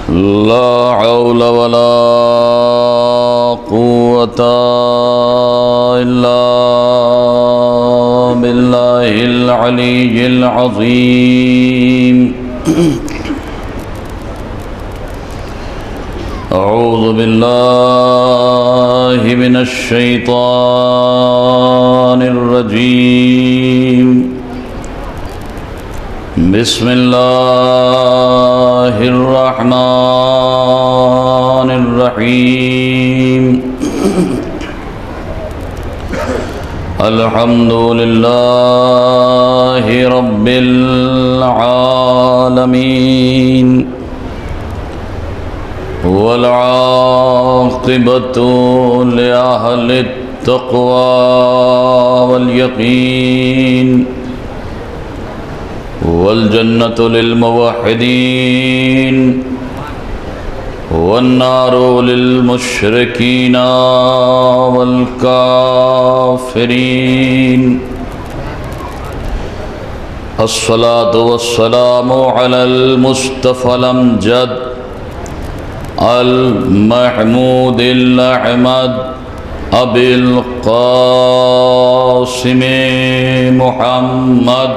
لا حول ولا قوة إلا بالله العلي العظيم. أعوذ بالله من الشيطان الرجيم. بسم الله الرحمن الرحيم. الحمد لله رب العالمين والعاقبة لأهل التقوى واليقين والجنة للموحدين والنار للمشركين والكافرين. الصلاة والسلام على المصطفى الأمجد المحمود الأحمد أبي القاسم محمد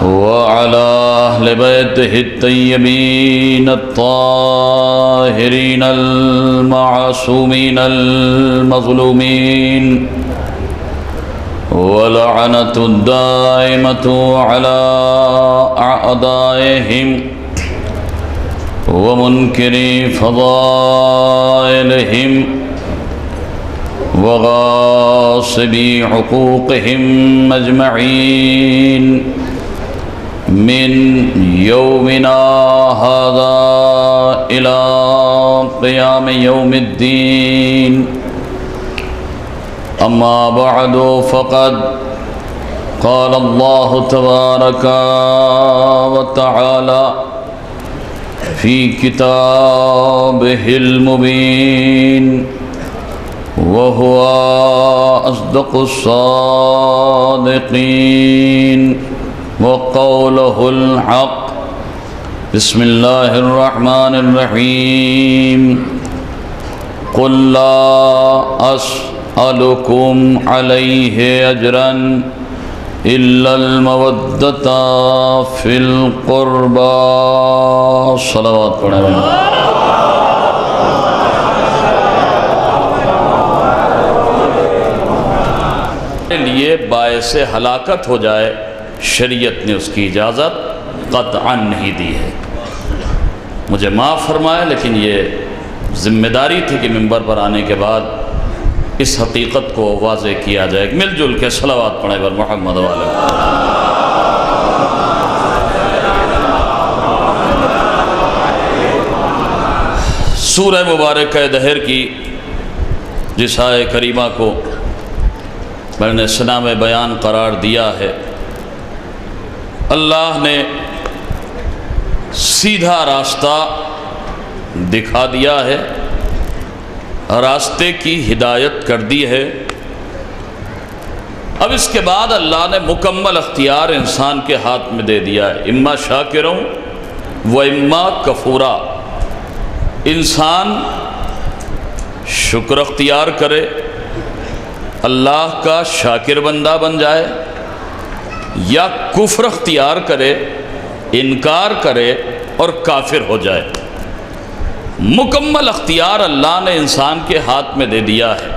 وعلى أهل بيته الطيبين الطاهرين المعصومين المظلومين ولعنة الدائمة على أعدائهم ومنكر فضائلهم وغاصبي حقوقهم أجمعين من يومنا هذا إلى قيام يوم الدين. أما بعد فقد قال الله تبارك وتعالى في كتابه المبين وهو أصدق الصادقين وقوله الحق. بسم الله الرحمن الرحيم. قل لا أسألكم عليه أجرا إلا المودة في القربى. صلوات پڑھیں. لیے باعث ہلاکت ہو جائے شریعت نے اس کی اجازت قطعاً نہیں دی ہے. مجھے معاف فرمائے لیکن یہ ذمہ داری تھی کہ منبر پر آنے کے بعد اس حقیقت کو واضح کیا جائے. مل جل کے صلوات پڑھیں بر محمد والے. سورہ مبارکہ دہر کی جس آیہ کریمہ کو میں نے سنام بیان قرار دیا ہے، اللہ نے سیدھا راستہ دکھا دیا ہے، راستے کی ہدایت کر دی ہے. اب اس کے بعد اللہ نے مکمل اختیار انسان کے ہاتھ میں دے دیا ہے. اما شاکروں و اما کفورا. انسان شکر اختیار کرے، اللہ کا شاکر بندہ بن جائے، یا کفر اختیار کرے، انکار کرے اور کافر ہو جائے. مکمل اختیار اللہ نے انسان کے ہاتھ میں دے دیا ہے.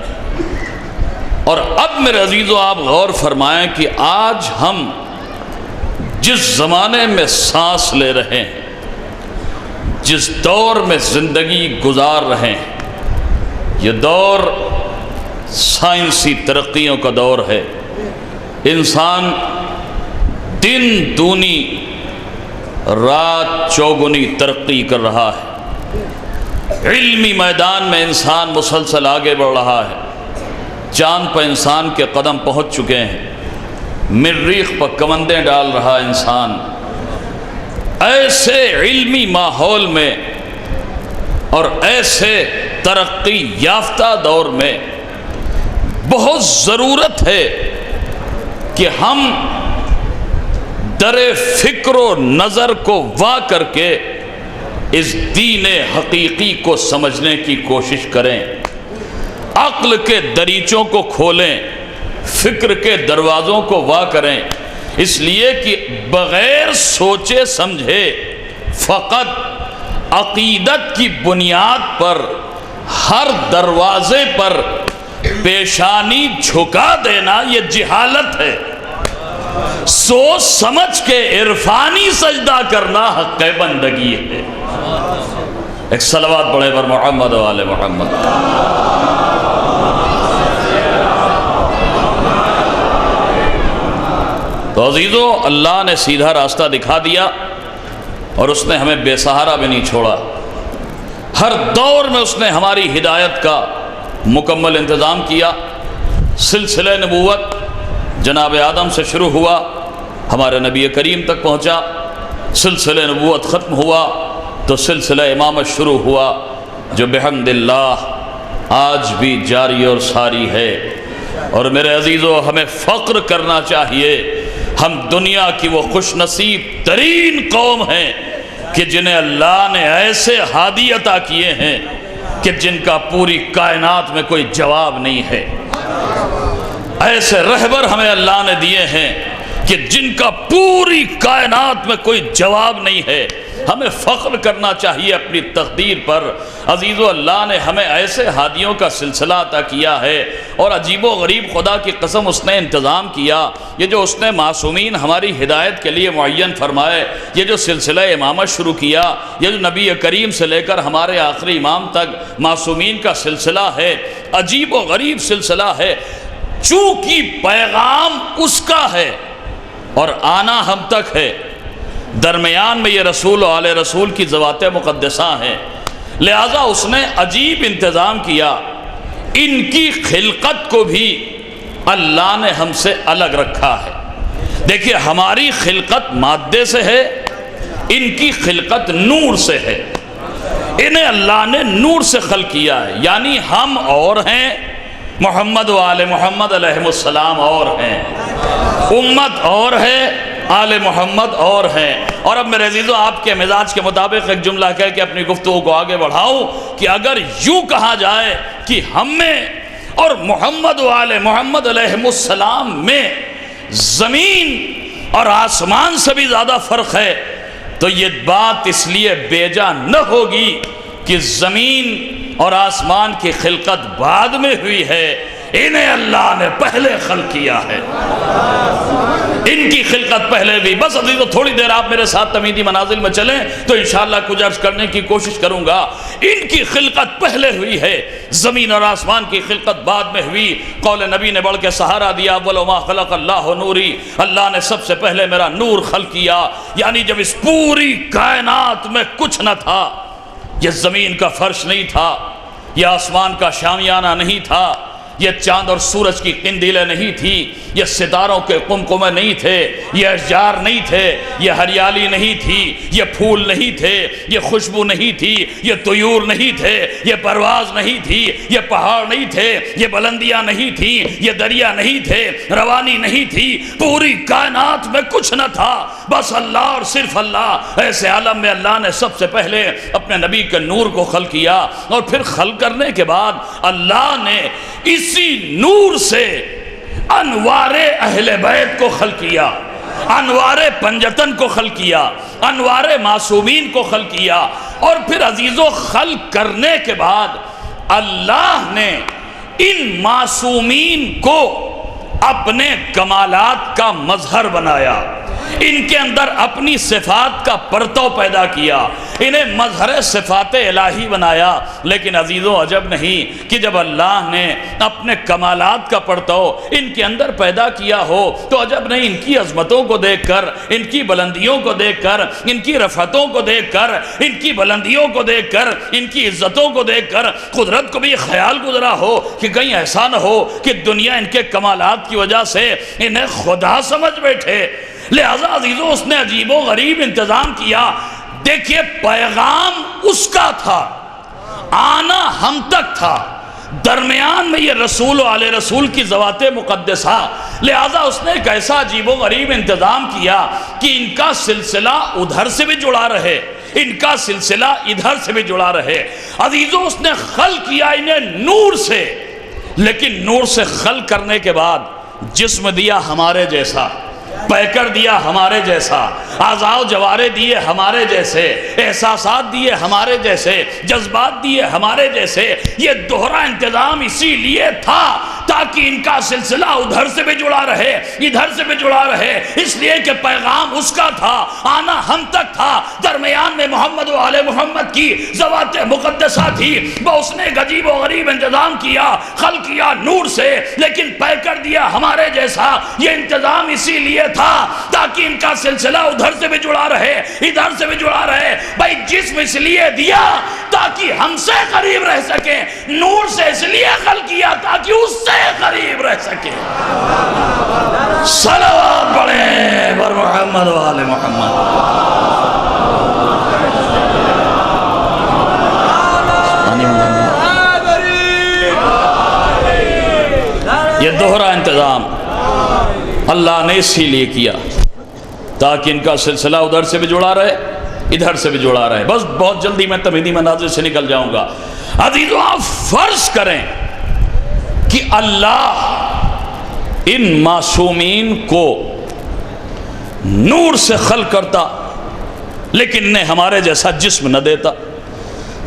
اور اب میرے عزیزو آپ غور فرمائیں کہ آج ہم جس زمانے میں سانس لے رہے ہیں، جس دور میں زندگی گزار رہے ہیں، یہ دور سائنسی ترقیوں کا دور ہے. انسان دن دونی رات چوگنی ترقی کر رہا ہے. علمی میدان میں انسان مسلسل آگے بڑھ رہا ہے. چاند پر انسان کے قدم پہنچ چکے ہیں. مریخ پر کمندیں ڈال رہا انسان. ایسے علمی ماحول میں اور ایسے ترقی یافتہ دور میں بہت ضرورت ہے کہ ہم در فکر و نظر کو وا کر کے اس دین حقیقی کو سمجھنے کی کوشش کریں، عقل کے دریچوں کو کھولیں، فکر کے دروازوں کو وا کریں، اس لیے کہ بغیر سوچے سمجھے فقط عقیدت کی بنیاد پر ہر دروازے پر پیشانی جھکا دینا یہ جہالت ہے۔ سوچ سمجھ کے عرفانی سجدہ کرنا حق بندگی ہے۔ ایک صلوات پڑھے پر محمد و آل محمد۔ تو عزیزو، اللہ نے سیدھا راستہ دکھا دیا اور اس نے ہمیں بے سہارا بھی نہیں چھوڑا۔ ہر دور میں اس نے ہماری ہدایت کا مکمل انتظام کیا۔ سلسلہ نبوت جناب آدم سے شروع ہوا، ہمارے نبی کریم تک پہنچا، سلسلہ نبوت ختم ہوا تو سلسلہ امامت شروع ہوا، جو بحمد اللہ آج بھی جاری اور ساری ہے۔ اور میرے عزیزو، ہمیں فخر کرنا چاہیے، ہم دنیا کی وہ خوش نصیب ترین قوم ہیں کہ جنہیں اللہ نے ایسے ہادی عطا کیے ہیں کہ جن کا پوری کائنات میں کوئی جواب نہیں ہے۔ ایسے رہبر ہمیں اللہ نے دیے ہیں کہ جن کا پوری کائنات میں کوئی جواب نہیں ہے۔ ہمیں فخر کرنا چاہیے اپنی تقدیر پر۔ عزیزو، اللہ نے ہمیں ایسے ہادیوں کا سلسلہ عطا کیا ہے، اور عجیب و غریب خدا کی قسم اس نے انتظام کیا۔ یہ جو اس نے معصومین ہماری ہدایت کے لیے معین فرمائے، یہ جو سلسلہ امامت شروع کیا، یہ جو نبی کریم سے لے کر ہمارے آخری امام تک معصومین کا سلسلہ ہے، عجیب و غریب سلسلہ ہے۔ چونکہ پیغام اس کا ہے اور آنا ہم تک ہے، درمیان میں یہ رسول و آل رسول کی ذوات مقدسہ ہیں، لہذا اس نے عجیب انتظام کیا۔ ان کی خلقت کو بھی اللہ نے ہم سے الگ رکھا ہے۔ دیکھیے، ہماری خلقت مادے سے ہے، ان کی خلقت نور سے ہے۔ انہیں اللہ نے نور سے خلق کیا ہے، یعنی ہم اور ہیں، محمد و آل محمد علیہ السلام اور ہیں، امت اور ہے، آل محمد اور ہیں۔ اور اب میرے عزیزو، آپ کے مزاج کے مطابق ایک جملہ کہہ کے اپنی گفتگو کو آگے بڑھاؤں کہ اگر یوں کہا جائے کہ ہم میں اور محمد و آل محمد علیہ السلام میں زمین اور آسمان سے بھی زیادہ فرق ہے، تو یہ بات اس لیے بیجا نہ ہوگی کہ زمین اور آسمان کی خلقت بعد میں ہوئی ہے، انہیں اللہ نے پہلے خلق کیا ہے، ان کی خلقت پہلے بھی۔ بس عزیزو، تھوڑی دیر آپ میرے ساتھ تمیدی منازل میں چلیں تو انشاءاللہ کچھ عرض کرنے کی کوشش کروں گا۔ ان کی خلقت پہلے ہوئی ہے، زمین اور آسمان کی خلقت بعد میں ہوئی۔ قول نبی نے بڑھ کے سہارا دیا، اول ما خلق اللہ نوری، اللہ نے سب سے پہلے میرا نور خلق کیا۔ یعنی جب اس پوری کائنات میں کچھ نہ تھا، یہ زمین کا فرش نہیں تھا، یہ آسمان کا شامیانہ نہیں تھا، یہ چاند اور سورج کی قندیلیں نہیں تھی، یہ ستاروں کے قمقمے نہیں تھے، یہ اشجار نہیں تھے، یہ ہریالی نہیں تھی، یہ پھول نہیں تھے، یہ خوشبو نہیں تھی، یہ طیور نہیں تھے، یہ پرواز نہیں تھی، یہ پہاڑ نہیں تھے، یہ بلندیاں نہیں تھیں، یہ دریا نہیں تھے، روانی نہیں تھی، پوری کائنات میں کچھ نہ تھا، بس اللہ اور صرف اللہ۔ ایسے عالم میں اللہ نے سب سے پہلے اپنے نبی کے نور کو خلق کیا، اور پھر خلق کرنے کے بعد اللہ نے اسی نور سے انوار اہل بیت کو خلق کیا، انوار پنجتن کو خلق کیا، انوار معصومین کو خلق کیا۔ اور پھر عزیزو، خلق کرنے کے بعد اللہ نے ان معصومین کو اپنے کمالات کا مظہر بنایا، ان کے اندر اپنی صفات کا پرتو پیدا کیا، انہیں مظہر صفات الہی بنایا۔ لیکن عزیزو، عجب نہیں کہ جب اللہ نے اپنے کمالات کا پرتو ان کے اندر پیدا کیا ہو تو عجب نہیں ان کی عظمتوں کو دیکھ کر، ان کی بلندیوں کو دیکھ کر، ان کی رفعتوں کو دیکھ کر، ان کی بلندیوں کو دیکھ کر، ان کی عزتوں کو دیکھ کر قدرت کو بھی خیال گزرا ہو کہ کہیں ایسا نہ ہو کہ دنیا ان کے کمالات کی وجہ سے انہیں خدا سمجھ بیٹھے۔ لہذا عزیزو، اس نے عجیب و غریب انتظام کیا۔ دیکھیے، پیغام اس کا تھا، آنا ہم تک تھا، درمیان میں یہ رسول و آل رسول کی ذوات مقدسہ، لہذا اس نے ایک ایسا عجیب و غریب انتظام کیا کہ ان کا سلسلہ ادھر سے بھی جڑا رہے، ان کا سلسلہ ادھر سے بھی جڑا رہے۔ عزیزوں، اس نے خلق کیا انہیں نور سے، لیکن نور سے خلق کرنے کے بعد جسم دیا ہمارے جیسا، پیکر دیا ہمارے جیسا، اعضاء و جوارے دیے ہمارے جیسے، احساسات دیے ہمارے جیسے، جذبات دیے ہمارے جیسے۔ یہ دوہرا انتظام اسی لیے تھا تاکہ ان کا سلسلہ ادھر سے بھی جڑا رہے، ادھر سے بھی جڑا رہے، اس لیے کہ پیغام اس کا تھا، آنا ہم تک تھا، درمیان میں محمد و آل محمد کی ذوات مقدسہ تھی، وہ اس نے عجیب و غریب انتظام کیا، خلق کیا نور سے، لیکن پیکر دیا ہمارے جیسا۔ یہ انتظام اسی لیے تھا تاکہ ان کا سلسلہ ادھر سے بھی جڑا رہے، ادھر سے بھی جڑا رہے۔ بھائی جسم اس لیے دیا تاکہ ہم سے قریب رہ سکے، نور سے اس لیے خلق کیا تاکہ اس سے قریب رہ سکے۔ صلوات پڑھیں بر محمد و آل محمد۔ یہ دوہرا انتظام اللہ نے اسی لیے کیا تاکہ ان کا سلسلہ ادھر سے بھی جڑا رہے، ادھر سے بھی جڑا رہے۔ بس بہت جلدی میں تمہیدی مناظر سے نکل جاؤں گا۔ عزیزوں، آپ فرض کریں کہ اللہ ان معصومین کو نور سے خلق کرتا، لیکن انہیں ہمارے جیسا جسم نہ دیتا،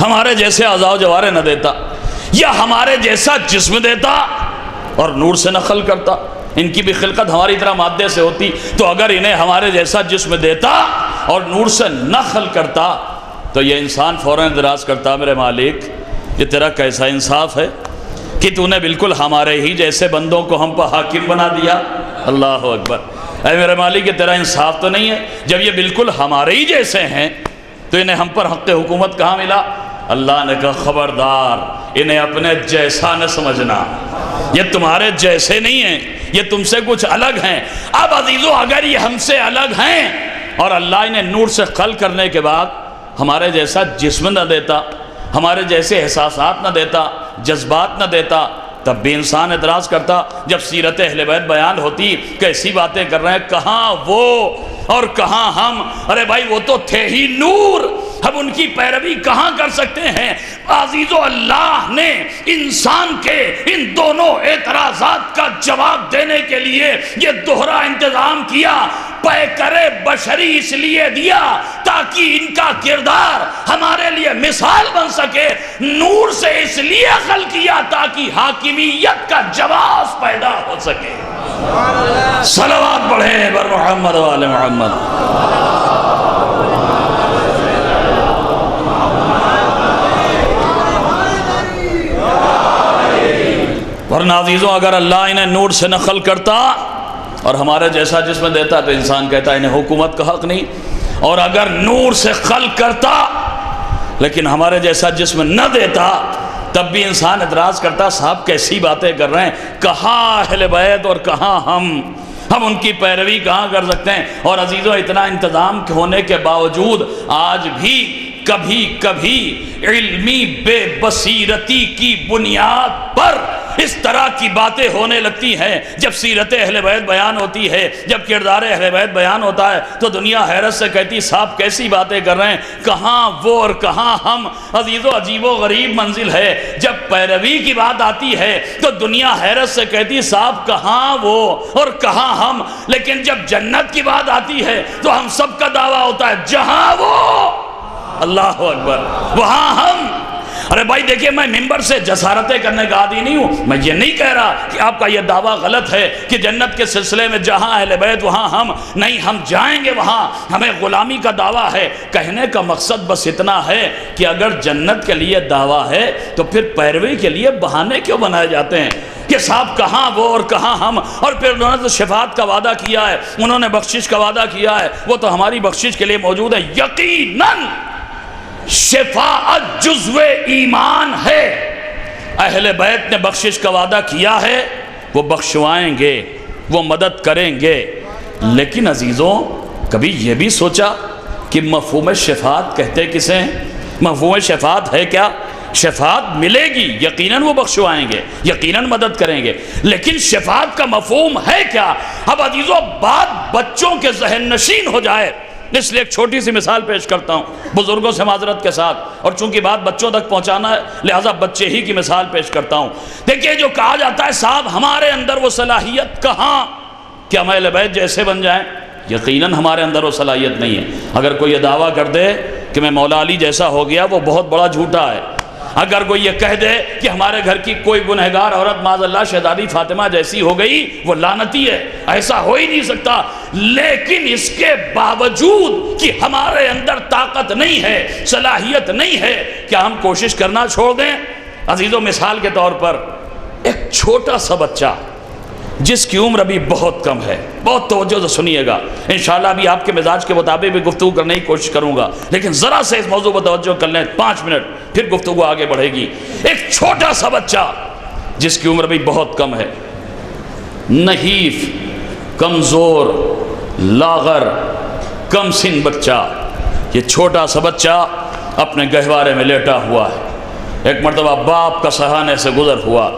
ہمارے جیسے اعضاء و جوارے نہ دیتا، یا ہمارے جیسا جسم دیتا اور نور سے نہ خلق کرتا۔ ان کی بھی خلقت ہماری طرح مادے سے ہوتی، تو اگر انہیں ہمارے جیسا جسم دیتا اور نور سے نہ خلق کرتا تو یہ انسان فوراً اعتراض کرتا، میرے مالک یہ تیرا کیسا انصاف ہے کہ تو نے بالکل ہمارے ہی جیسے بندوں کو ہم پر حاکم بنا دیا۔ اللہ اکبر، اے میرے مالک یہ تیرا انصاف تو نہیں ہے، جب یہ بالکل ہمارے ہی جیسے ہیں تو انہیں ہم پر حق حکومت کہاں ملا؟ اللہ نے کہا خبردار، انہیں اپنے جیسا نہ سمجھنا، یہ تمہارے جیسے نہیں ہیں، یہ تم سے کچھ الگ ہیں۔ اب عزیزو، اگر یہ ہم سے الگ ہیں اور اللہ انہیں نور سے خلق کرنے کے بعد ہمارے جیسا جسم نہ دیتا، ہمارے جیسے احساسات نہ دیتا، جذبات نہ دیتا، تب بھی انسان اعتراض کرتا۔ جب سیرت اہل بیت بیان ہوتی، کیسی باتیں کر رہے ہیں، کہاں وہ اور کہاں ہم؟ ارے بھائی وہ تو تھے ہی نور، ہم ان کی پیروی کہاں کر سکتے ہیں؟ عزیزو، اللہ نے انسان کے ان دونوں اعتراضات کا جواب دینے کے لیے یہ دوہرا انتظام کیا۔ پیکر بشری اس لیے دیا تاکہ ان کا کردار ہمارے لیے مثال بن سکے، نور سے اس لیے خلق کیا تاکہ حاکمیت کا جواز پیدا ہو سکے۔ صلوات پڑھیں بر محمد و آل محمد۔ ورنہ عزیزوں، اگر اللہ انہیں نور سے نہ خلق کرتا اور ہمارے جیسا جسم دیتا تو انسان کہتا انہیں حکومت کا حق نہیں، اور اگر نور سے خلق کرتا لیکن ہمارے جیسا جسم نہ دیتا تب بھی انسان اعتراض کرتا، صاحب کیسی باتیں کر رہے ہیں، کہاں اہل بیت اور کہاں ہم ان کی پیروی کہاں کر سکتے ہیں؟ اور عزیزوں، اتنا انتظام ہونے کے باوجود آج بھی کبھی کبھی علمی بے بصیرتی کی بنیاد پر اس طرح کی باتیں ہونے لگتی ہیں۔ جب سیرت اہل بیت بیان ہوتی ہے، جب کردار اہل بیت بیان ہوتا ہے تو دنیا حیرت سے کہتی صاحب کیسی باتیں کر رہے ہیں، کہاں وہ اور کہاں ہم؟ عزیزو، عجیب و غریب منزل ہے، جب پیروی کی بات آتی ہے تو دنیا حیرت سے کہتی صاحب کہاں وہ اور کہاں ہم، لیکن جب جنت کی بات آتی ہے تو ہم سب کا دعویٰ ہوتا ہے جہاں وہ، اللہ اکبر، وہاں ہم۔ ارے بھائی دیکھیں، میں ممبر سے جسارتیں کرنے کا عادی نہیں ہوں، میں یہ نہیں کہہ رہا کہ آپ کا یہ دعویٰ غلط ہے کہ جنت کے سلسلے میں جہاں اہل بیت وہاں ہم، نہیں، ہم جائیں گے وہاں، ہمیں غلامی کا دعویٰ ہے۔ کہنے کا مقصد بس اتنا ہے کہ اگر جنت کے لیے دعویٰ ہے تو پھر پیروی کے لیے بہانے کیوں بنائے جاتے ہیں کہ صاحب کہاں وہ اور کہاں ہم؟ اور پھر انہوں نے تو شفاعت کا وعدہ کیا ہے، انہوں نے بخشش کا وعدہ کیا ہے، وہ تو ہماری بخشش کے لیے موجود ہے۔ یقیناً شفاعت جزو ایمان ہے، اہل بیت نے بخشش کا وعدہ کیا ہے، وہ بخشوائیں گے، وہ مدد کریں گے۔ لیکن عزیزوں، کبھی یہ بھی سوچا کہ مفہوم شفاعت کہتے کسے ہیں؟ مفہوم شفاعت ہے کیا؟ شفاعت ملے گی، یقیناً وہ بخشوائیں گے، یقیناً مدد کریں گے، لیکن شفاعت کا مفہوم ہے کیا؟ اب عزیزو بات بچوں کے ذہن نشین ہو جائے، اس لیے ایک چھوٹی سی مثال پیش کرتا ہوں بزرگوں سے معذرت کے ساتھ، اور چونکہ بات بچوں تک پہنچانا ہے لہٰذا بچے ہی کی مثال پیش کرتا ہوں۔ دیکھیے جو کہا جاتا ہے صاحب ہمارے اندر وہ صلاحیت کہاں کہ ہم اہل بیت جیسے بن جائیں، یقیناً ہمارے اندر وہ صلاحیت نہیں ہے۔ اگر کوئی یہ دعویٰ کر دے کہ میں مولا علی جیسا ہو گیا وہ بہت بڑا جھوٹا ہے۔ اگر کوئی یہ کہہ دے کہ ہمارے گھر کی کوئی گنہگار عورت معاذ اللہ شہزادی فاطمہ جیسی ہو گئی وہ لعنتی ہے، ایسا ہو ہی نہیں سکتا۔ لیکن اس کے باوجود کہ ہمارے اندر طاقت نہیں ہے، صلاحیت نہیں ہے، کیا ہم کوشش کرنا چھوڑ دیں؟ عزیزو مثال کے طور پر ایک چھوٹا سا بچہ جس کی عمر ابھی بہت کم ہے، بہت توجہ سے سنیے گا، انشاءاللہ ابھی آپ کے مزاج کے مطابق بھی گفتگو کرنے کی کوشش کروں گا، لیکن ذرا سے اس موضوع پر توجہ کر لیں 5 منٹ پھر گفتگو آگے بڑھے گی۔ ایک چھوٹا سا بچہ جس کی عمر بھی بہت کم ہے، نحیف، کمزور، لاغر، کم سن بچہ، یہ چھوٹا سا بچہ اپنے گہوارے میں لیٹا ہوا ہے۔ ایک مرتبہ باپ کا سہانے سے گزر ہوا،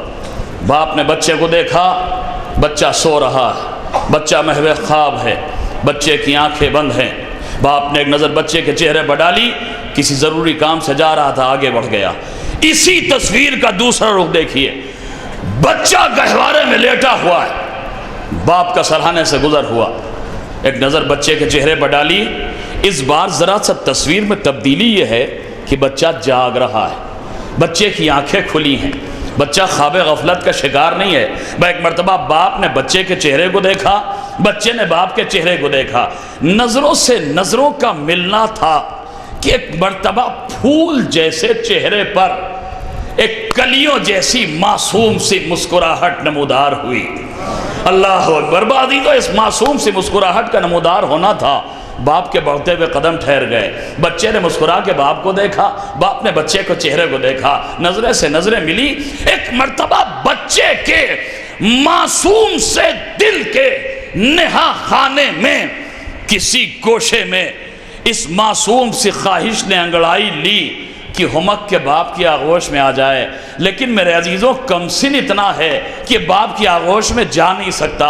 باپ نے بچے کو دیکھا، بچہ سو رہا ہے، بچہ محو خواب ہے، بچے کی آنکھیں بند ہیں۔ باپ نے ایک نظر بچے کے چہرے پر ڈالی، کسی ضروری کام سے جا رہا تھا، آگے بڑھ گیا۔ اسی تصویر کا دوسرا رخ دیکھیے، بچہ گہوارے میں لیٹا ہوا ہے، باپ کا سرہانے سے گزر ہوا، ایک نظر بچے کے چہرے پر ڈالی۔ اس بار ذرا سا تصویر میں تبدیلی یہ ہے کہ بچہ جاگ رہا ہے، بچے کی آنکھیں کھلی ہیں، بچہ خواب غفلت کا شکار نہیں ہے۔ ایک مرتبہ باپ نے بچے کے چہرے کو دیکھا، بچے نے باپ کے چہرے کو دیکھا، نظروں سے نظروں کا ملنا تھا کہ ایک مرتبہ پھول جیسے چہرے پر ایک کلیوں جیسی معصوم سی مسکراہٹ نمودار ہوئی۔ اللہ اکبر، بازی تو اس معصوم سی مسکراہٹ کا نمودار ہونا تھا۔ باپ کے بڑھتے ہوئے قدم ٹھہر گئے، بچے نے مسکرا کے باپ کو دیکھا، باپ نے بچے کو چہرے کو دیکھا، نظریں سے نظریں ملی۔ ایک مرتبہ بچے کے معصوم سے دل کے نہا خانے میں کسی گوشے میں اس معصوم سی خواہش نے انگڑائی لی کہ ہمک کے باپ کی آغوش میں آ جائے، لیکن میرے عزیزوں کم سن اتنا ہے کہ باپ کی آغوش میں جا نہیں سکتا،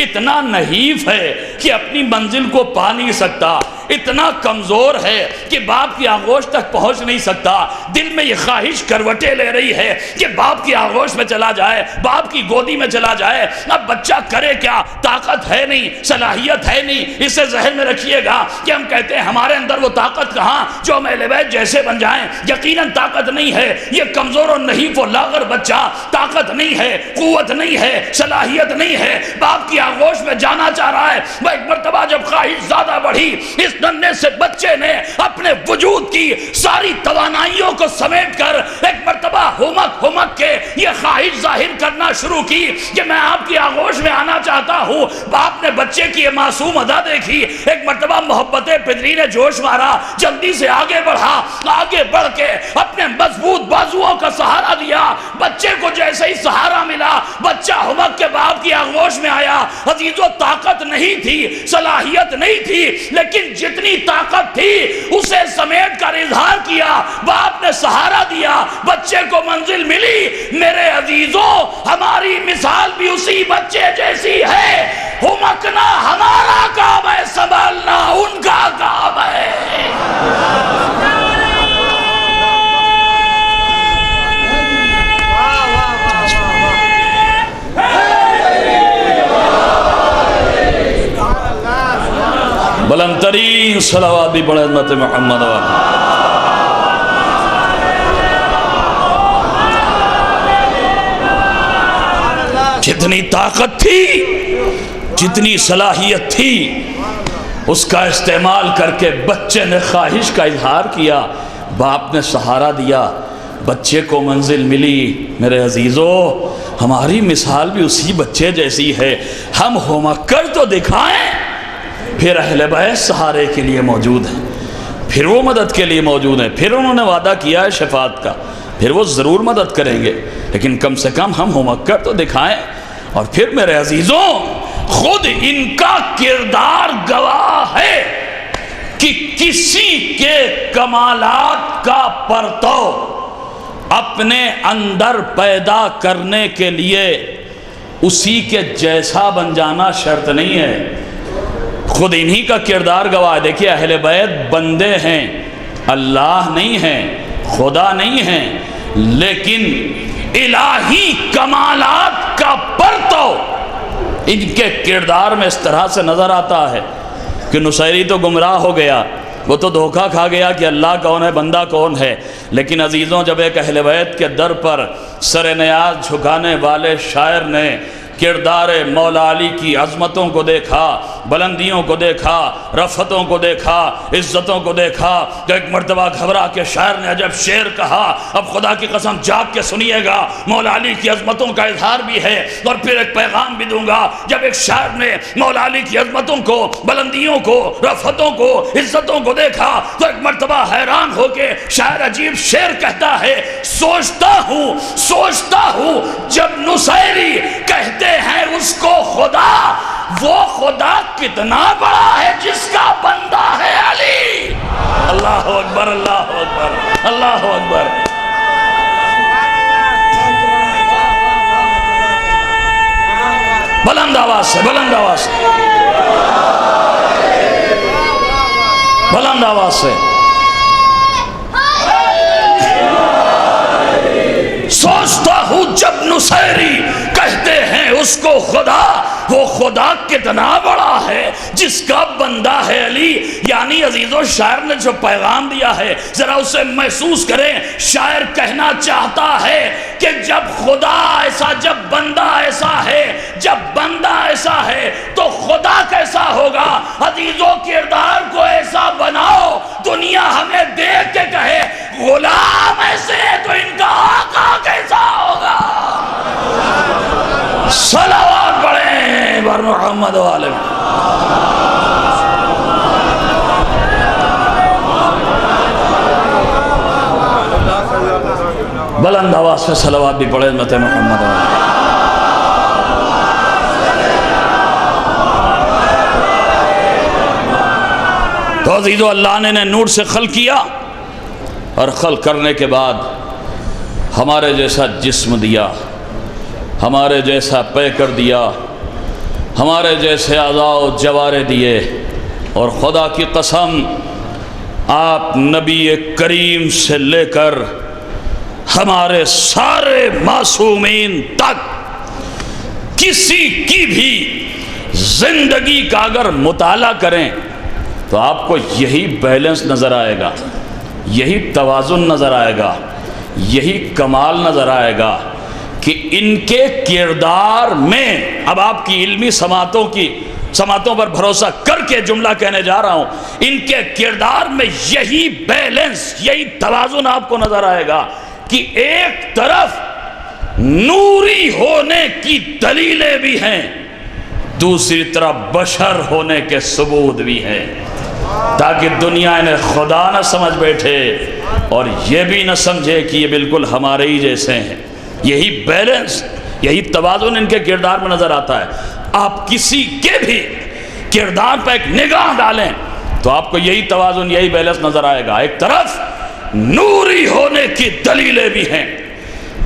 اتنا نحیف ہے کہ اپنی منزل کو پا نہیں سکتا، اتنا کمزور ہے کہ باپ کی آغوش تک پہنچ نہیں سکتا۔ دل میں یہ خواہش کروٹیں لے رہی ہے کہ باپ کی آغوش میں چلا جائے، باپ کی گودی میں چلا جائے۔ اب بچہ کرے کیا؟ طاقت ہے نہیں، صلاحیت ہے نہیں۔ اسے ذہن میں رکھیے گا کہ ہم کہتے ہیں ہمارے اندر وہ طاقت کہاں جو ہم اہل بیت جیسے بن جائیں، یقیناً طاقت نہیں ہے۔ یہ کمزور اور نحیف و لاغر بچہ، طاقت نہیں ہے، قوت نہیں ہے، صلاحیت نہیں ہے، باپ کی آغوش میں جانا چاہ رہا ہے۔ وہ ایک مرتبہ جب خواہش زیادہ بڑھی، اس ننھے سے بچے نے اپنے وجود کی ساری توانائیوں کو سمیٹ کر ایک مرتبہ ہمک کے یہ خواہش ظاہر کرنا شروع کی کہ میں آپ کی آغوش میں آنا چاہتا ہوں۔ باپ نے بچے کی یہ معصوم ادا دیکھی، ایک مرتبہ محبت پدری نے جوش مارا، جلدی سے آگے بڑھا، آگے بڑھ کے اپنے مضبوط بازوؤں کا سہارا دیا۔ بچے کو جیسے ہی سہارا ملا، بچہ ہمک کے باپ کی آغوش میں آیا۔ عزیزو طاقت نہیں تھی، صلاحیت نہیں تھی، لیکن جتنی طاقت تھی اسے سمیٹ کر اظہار کیا، باپ نے سہارا دیا، بچے کو منزل ملی۔ میرے عزیزو ہماری مثال بھی اسی بچے جیسی ہے۔ ہمکنا ہمارا کام ہے، سنبھالنا ان کا کام ہے۔ بلند ترین صلوات بھی پڑھے حضرت محمد والا۔ جتنی طاقت تھی، جتنی صلاحیت تھی، اس کا استعمال کر کے بچے نے خواہش کا اظہار کیا، باپ نے سہارا دیا، بچے کو منزل ملی۔ میرے عزیزو ہماری مثال بھی اسی بچے جیسی ہے۔ ہم ہمک کر تو دکھائیں، پھر اہل بیت سہارے کے لیے موجود ہیں، پھر وہ مدد کے لیے موجود ہیں، پھر انہوں نے وعدہ کیا ہے شفاعت کا، پھر وہ ضرور مدد کریں گے، لیکن کم سے کم ہم ہمک کر تو دکھائیں۔ اور پھر میرے عزیزوں خود ان کا کردار گواہ ہے کہ کسی کے کمالات کا پرتو اپنے اندر پیدا کرنے کے لیے اسی کے جیسا بن جانا شرط نہیں ہے، خود انہی کا کردار گواہ ہے۔ دیکھیے اہل بیت بندے ہیں، اللہ نہیں ہیں، خدا نہیں ہیں، لیکن الہی کمالات کا پرتو ان کے کردار میں اس طرح سے نظر آتا ہے کہ نصیری تو گمراہ ہو گیا، وہ تو دھوکہ کھا گیا کہ اللہ کون ہے، بندہ کون ہے۔ لیکن عزیزوں، جب ایک اہل بیت کے در پر سر نیاز جھکانے والے شاعر نے کردار مولا علی کی عظمتوں کو دیکھا، بلندیوں کو دیکھا، رفتوں کو دیکھا، عزتوں کو دیکھا، تو ایک مرتبہ گھبرا کے شاعر نے عجب شعر کہا۔ اب خدا کی قسم جاگ کے سنیے گا، مولا علی کی عظمتوں کا اظہار بھی ہے اور پھر ایک پیغام بھی دوں گا۔ جب ایک شاعر نے مولا علی کی عظمتوں کو، بلندیوں کو، رفتوں کو، عزتوں کو دیکھا تو ایک مرتبہ حیران ہو کے شاعر عجیب شعر کہتا ہے، سوچتا ہوں جب نصیری کہتے ہیں اس کو خدا، وہ خدا کتنا بڑا ہے جس کا بندہ ہے علی۔ اللہ اکبر، اللہ اکبر، اللہ اکبر۔ بلند آواز سے، بلند آواز سے، بلند آواز سے۔ سوچتا ہوں جب نصیری کہتے ہیں اس کو خدا، وہ خدا کتنا بڑا ہے جس کا بندہ ہے علی۔ یعنی عزیزو، شاعر نے جو پیغام دیا ہے ذرا اسے محسوس کریں۔ شاعر کہنا چاہتا ہے کہ جب خدا ایسا، جب بندہ ایسا ہے، جب بندہ ایسا ہے تو خدا کیسا ہوگا۔ عزیزو، کردار کو ایسا بناؤ دنیا ہمیں دیکھ کے کہے غلام ایسے ہے تو ان کا آقا کیسا ہوگا۔ صلوات پڑھیں بر محمد و آلہ۔ بلند آواز سے صلوات بھی پڑھیں مت محمد و آلہ۔ تو عزیزو، اللہ نے نور سے خلق کیا اور خلق کرنے کے بعد ہمارے جیسا جسم دیا، ہمارے جیسا پیکر دیا، ہمارے جیسے اعضاء و جوارے دیے، اور خدا کی قسم آپ نبی کریم سے لے کر ہمارے سارے معصومین تک کسی کی بھی زندگی کا اگر مطالعہ کریں تو آپ کو یہی بیلنس نظر آئے گا، یہی توازن نظر آئے گا، یہی کمال نظر آئے گا کہ ان کے کردار میں، اب آپ کی علمی سماعتوں پر بھروسہ کر کے جملہ کہنے جا رہا ہوں، ان کے کردار میں یہی بیلنس، یہی توازن آپ کو نظر آئے گا کہ ایک طرف نوری ہونے کی دلیلیں بھی ہیں، دوسری طرف بشر ہونے کے ثبوت بھی ہیں، تاکہ دنیا انہیں خدا نہ سمجھ بیٹھے اور یہ بھی نہ سمجھے کہ یہ بالکل ہمارے ہی جیسے ہیں۔ یہی بیلنس، یہی توازن ان کے کردار میں نظر آتا ہے۔ آپ کسی کے بھی کردار پہ ایک نگاہ ڈالیں تو آپ کو یہی توازن، یہی بیلنس نظر آئے گا۔ ایک طرف نوری ہونے کی دلیلیں بھی ہیں،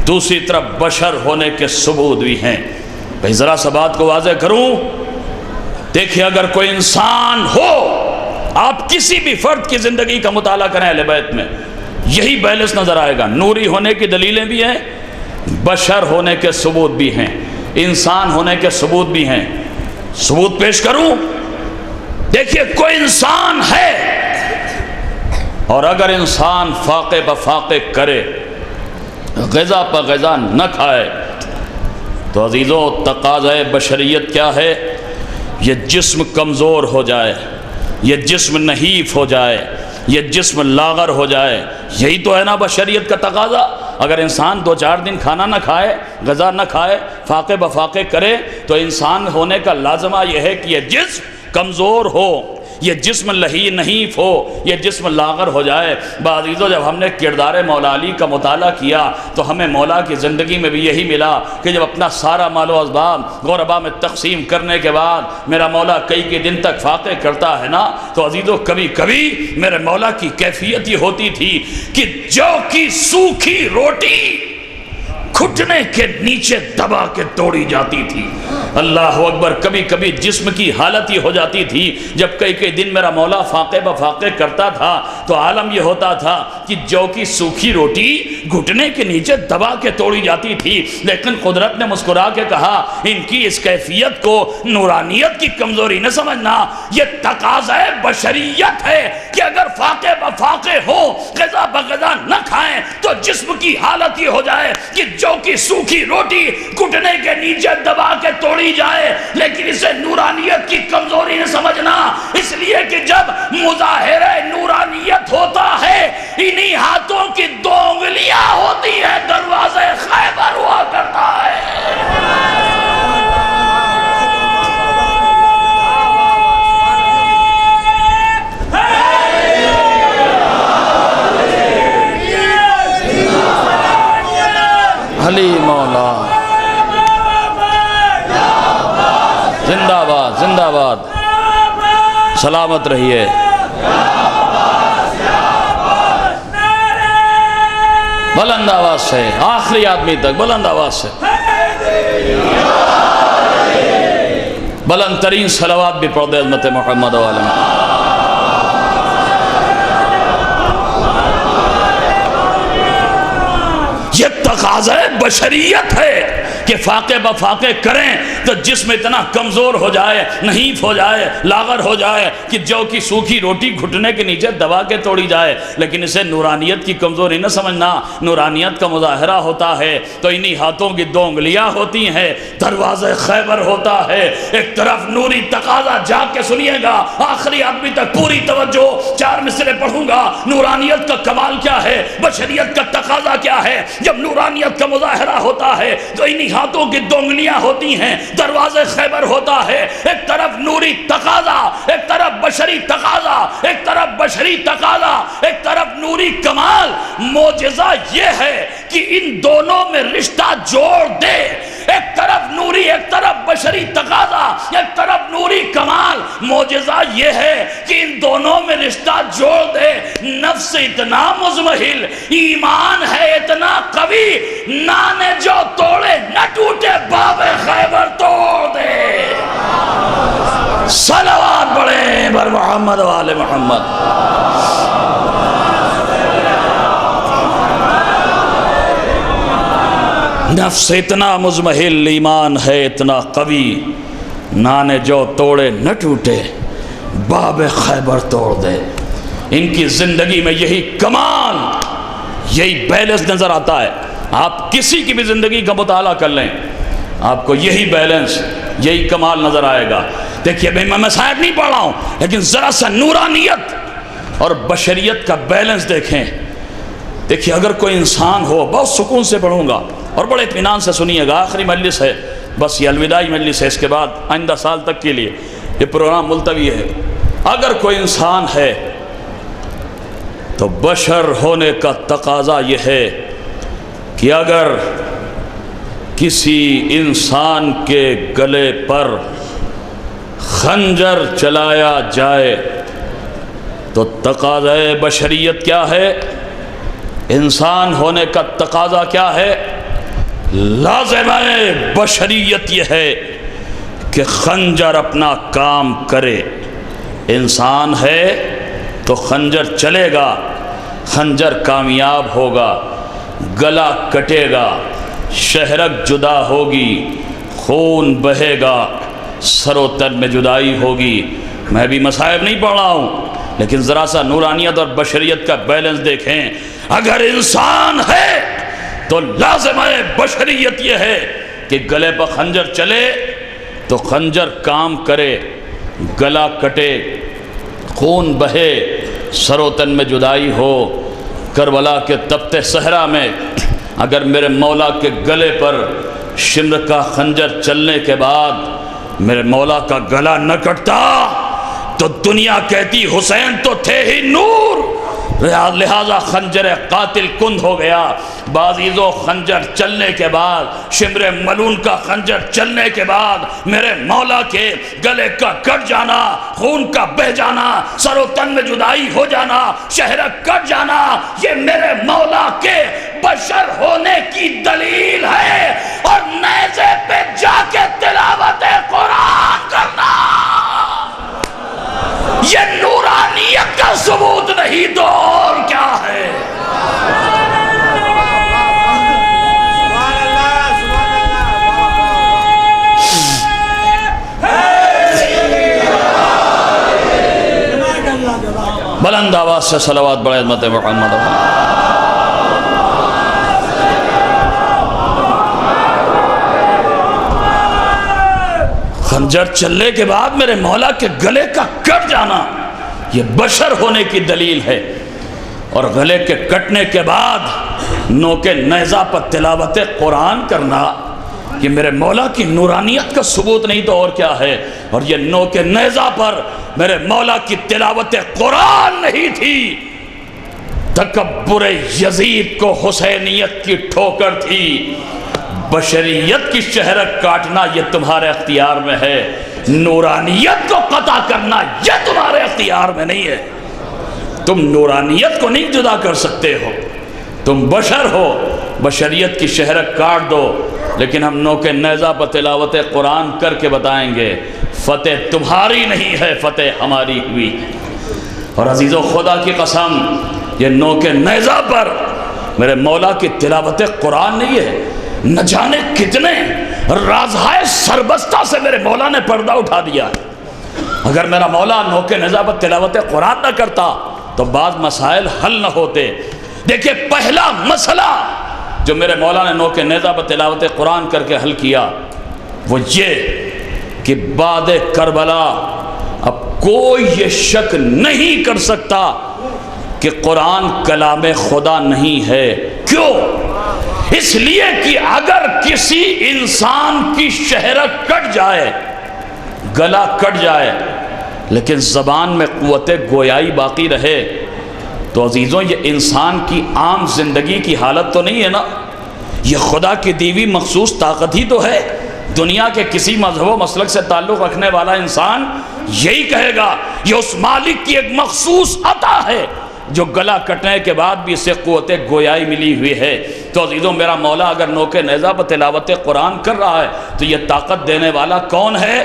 دوسری طرف بشر ہونے کے ثبوت بھی ہیں۔ بھئی ذرا سا بات کو واضح کروں، دیکھیں اگر کوئی انسان ہو، آپ کسی بھی فرد کی زندگی کا مطالعہ کریں اہل بیت میں، یہی بیلنس نظر آئے گا۔ نوری ہونے کی دلیلیں بھی ہیں، بشر ہونے کے ثبوت بھی ہیں، انسان ہونے کے ثبوت بھی ہیں۔ ثبوت پیش کروں، دیکھیے کوئی انسان ہے اور اگر انسان فاقے بفاقے کرے، غذا پہ غذا نہ کھائے، تو عزیزو تقاضۂ بشریت کیا ہے؟ یہ جسم کمزور ہو جائے، یہ جسم نحیف ہو جائے، یہ جسم لاغر ہو جائے۔ یہی تو ہے نا بشریت کا تقاضا۔ اگر انسان 2-4 دن کھانا نہ کھائے، غذا نہ کھائے، فاقے بفاقے کرے، تو انسان ہونے کا لازمہ یہ ہے کہ یہ جسم کمزور ہو، یہ جسم لہی نحیف ہو، یہ جسم لاغر ہو جائے۔ بعزیزو جب ہم نے کردار مولا علی کا مطالعہ کیا تو ہمیں مولا کی زندگی میں بھی یہی ملا کہ جب اپنا سارا مال و اسباب غربا میں تقسیم کرنے کے بعد میرا مولا کئی دن تک فاقے کرتا ہے نا، تو عزیزو کبھی کبھی میرے مولا کی کیفیت یہ ہوتی تھی کہ جو کی سوکھی روٹی گھٹنے کے نیچے دبا کے توڑی جاتی تھی۔ اللہ اکبر، کبھی کبھی جسم کی حالت یہ ہو جاتی تھی جب کئی دن میرا مولا فاقے بفاقے کرتا تھا تو عالم یہ ہوتا تھا کہ جو کی سوکھی روٹی گھٹنے کے نیچے دبا کے توڑی جاتی تھی، لیکن قدرت نے مسکرا کے کہا ان کی اس کیفیت کو نورانیت کی کمزوری نہ سمجھنا، یہ تقاضۂ بشریت ہے کہ اگر فاقے بفاقے ہو، غذا بغذا نہ کھائیں تو جسم کی حالت یہ ہو جائے کہ جو کی سوکھی روٹی گھٹنے کے نیچے دبا کے توڑی جائے، لیکن اسے نورانیت کی کمزوری نہ سمجھنا، اس لیے کہ جب مظاہرہ نورانیت ہوتا ہے انہی ہاتھوں کی 2 انگلیاں ہوتی ہیں، دروازے خیبر ہوا کرتا ہے۔ علی مولا زندہ باد، زندہ باد، سلامت رہیے۔ بلند آواز سے، آخری آدمی تک بلند آواز سے بلند ترین صلوات بھی پڑھ دے عظمت محمد و آلہ محمد۔ یہ تقاضۂ بشریت ہے کہ فاقے بفاقے کریں تو جسم اتنا کمزور ہو جائے، نحیف ہو جائے، لاغر ہو جائے کہ جو کی سوکھی روٹی گھٹنے کے نیچے دبا کے توڑی جائے، لیکن اسے نورانیت کی کمزوری نہ سمجھنا۔ نورانیت کا مظاہرہ ہوتا ہے تو انہی ہاتھوں کی 2 انگلیاں ہوتی ہیں، دروازے خیبر ہوتا ہے۔ ایک طرف نوری تقاضا، جا کے سنیے گا آخری آدمی تک پوری توجہ، 4 مصرے پڑھوں گا۔ نورانیت کا کمال کیا ہے، بشریت کا تقاضا کیا ہے؟ جب نورانیت کا مظاہرہ ہوتا ہے تو انہی ہاتھوں کی 2 انگلیاں ہوتی ہیں، دروازے خیبر ہوتا ہے۔ ایک طرف نوری تقاضا، ایک طرف بشری تقاضا، ایک طرف بشری تقاضا، ایک طرف نوری کمال۔ معجزہ یہ ہے کہ ان دونوں میں رشتہ جوڑ دے، ایک طرف نوری، ایک طرف بشری تقاضا، ایک طرف نوری کمال۔ معجزہ یہ ہے کہ ان دونوں میں رشتہ جوڑ دے۔ نفس اتنا مزمحل، ایمان ہے اتنا قوی، نانے جو توڑے نہ ٹوٹے، باب خیبر توڑ دے۔ صلوات پڑھیں بر محمد و آل محمد۔ نفس اتنا مزمحل، ایمان ہے اتنا قوی، نانے جو توڑے نہ ٹوٹے، باب خیبر توڑ دے۔ ان کی زندگی میں یہی کمال، یہی بیلنس نظر آتا ہے۔ آپ کسی کی بھی زندگی کا مطالعہ کر لیں، آپ کو یہی بیلنس، یہی کمال نظر آئے گا۔ دیکھیے میں مسائب نہیں پڑھ رہا ہوں، لیکن ذرا سا نورانیت اور بشریت کا بیلنس دیکھیں۔ دیکھیے اگر کوئی انسان ہو، بہت سکون سے پڑھوں گا اور بڑے اطمینان سے سنیے گا، آخری مجلس ہے، بس یہ الوداعی مجلس ہے، اس کے بعد آئندہ سال تک کے لیے یہ پروگرام ملتوی ہے۔ اگر کوئی انسان ہے تو بشر ہونے کا تقاضا یہ ہے کہ اگر کسی انسان کے گلے پر خنجر چلایا جائے تو تقاضۂ بشریت کیا ہے، انسان ہونے کا تقاضا کیا ہے، لازمہ بشریت یہ ہے کہ خنجر اپنا کام کرے۔ انسان ہے تو خنجر چلے گا، خنجر کامیاب ہوگا، گلا کٹے گا، شہرک جدا ہوگی، خون بہے گا، سر و تن میں جدائی ہوگی۔ میں بھی مصائب نہیں پڑھ رہا ہوں، لیکن ذرا سا نورانیت اور بشریت کا بیلنس دیکھیں۔ اگر انسان ہے تو لازمہ بشریت یہ ہے کہ گلے پر خنجر چلے تو خنجر کام کرے، گلا کٹے، خون بہے، سر و تن میں جدائی ہو۔ کربلا کے تپتے صحرا میں اگر میرے مولا کے گلے پر شمر کا خنجر چلنے کے بعد میرے مولا کا گلا نہ کٹتا تو دنیا کہتی حسین تو تھے ہی نور، لہذا خنجر قاتل کند ہو گیا۔ بازیزو خنجر چلنے کے بعد، شمر ملون کا خنجر چلنے کے بعد میرے مولا کے گلے کا کٹ جانا، خون کا بہ جانا، سر و تن میں جدائی ہو جانا، شہرک کٹ جانا، یہ میرے مولا کے بشر ہونے کی دلیل ہے۔ اور نیزے پہ جا کے تلاوت قرآن کرنا یہ نورانیت کا ثبوت نہیں تو اور کیا ہے؟ بلند آواز سے صلوات بڑھے عظمت محمد۔ خنجر چلنے کے بعد میرے مولا کے گلے کا کٹ جانا یہ بشر ہونے کی دلیل ہے، اور گلے کے کٹنے کے بعد نوک نیزہ پر تلاوت قرآن کرنا یہ میرے مولا کی نورانیت کا ثبوت نہیں تو اور کیا ہے؟ اور یہ نوک نیزہ پر میرے مولا کی تلاوت قرآن نہیں تھی، تکبر یزید کو حسینیت کی ٹھوکر تھی۔ بشریت کی شہرک کاٹنا یہ تمہارے اختیار میں ہے، نورانیت کو قطع کرنا یہ تمہارے اختیار میں نہیں ہے۔ تم نورانیت کو نہیں جدا کر سکتے ہو، تم بشر ہو، بشریت کی شہرک کاٹ دو، لیکن ہم نوک نیزہ پر تلاوت قرآن کر کے بتائیں گے فتح تمہاری نہیں ہے، فتح ہماری ہوئی۔ اور عزیزو خدا کی قسم یہ نوک نیزہ پر میرے مولا کی تلاوت قرآن نہیں ہے، نہ جانے کتنے رازہائے سربستہ سے میرے مولا نے پردہ اٹھا دیا۔ اگر میرا مولا نوک نیزہ پر تلاوت قرآن نہ کرتا تو بعض مسائل حل نہ ہوتے۔ دیکھیں پہلا مسئلہ جو میرے مولا نے نوک نیزہ پر تلاوت قرآن کر کے حل کیا وہ یہ کہ بعد کربلا اب کوئی یہ شک نہیں کر سکتا کہ قرآن کلام خدا نہیں ہے۔ کیوں؟ اس لیے کہ اگر کسی انسان کی شہرک کٹ جائے، گلا کٹ جائے، لیکن زبان میں قوت گویائی باقی رہے تو عزیزوں یہ انسان کی عام زندگی کی حالت تو نہیں ہے نا، یہ خدا کی دیوی مخصوص طاقت ہی تو ہے۔ دنیا کے کسی مذہب و مسلک سے تعلق رکھنے والا انسان یہی کہے گا یہ اس مالک کی ایک مخصوص عطا ہے جو گلا کٹنے کے بعد بھی اسے قوت گویائی ملی ہوئی ہے۔ تو عزیزوں میرا مولا اگر نوک نیزہ پر تلاوت قرآن کر رہا ہے تو یہ طاقت دینے والا کون ہے؟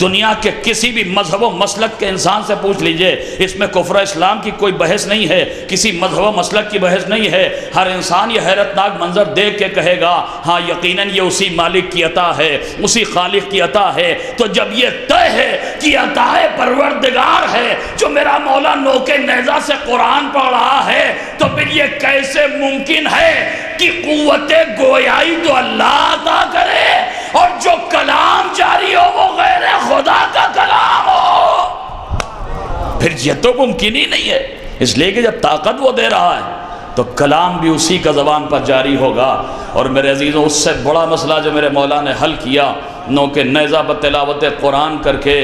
دنیا کے کسی بھی مذہب و مسلک کے انسان سے پوچھ لیجئے، اس میں کفر اسلام کی کوئی بحث نہیں ہے، کسی مذہب و مسلک کی بحث نہیں ہے۔ ہر انسان یہ حیرتناک منظر دیکھ کے کہے گا ہاں یقیناً یہ اسی مالک کی عطا ہے، اسی خالق کی عطا ہے۔ تو جب یہ طے ہے کہ عطا پروردگار ہے جو میرا مولا نوک نیزہ سے قرآن پڑھ رہا ہے، تو پھر یہ کیسے ممکن ہے کہ قوت گویائی تو اللہ عطا کرے اور جو کلام جاری ہو وہ غیر خدا کا کلام ہو؟ پھر یہ تو ممکن ہی نہیں ہے، اس لیے کہ جب طاقت وہ دے رہا ہے تو کلام بھی اسی کا زبان پر جاری ہوگا۔ اور میرے عزیزوں اس سے بڑا مسئلہ جو میرے مولا نے حل کیا نوک نیزہ پر تلاوت قرآن کر کے،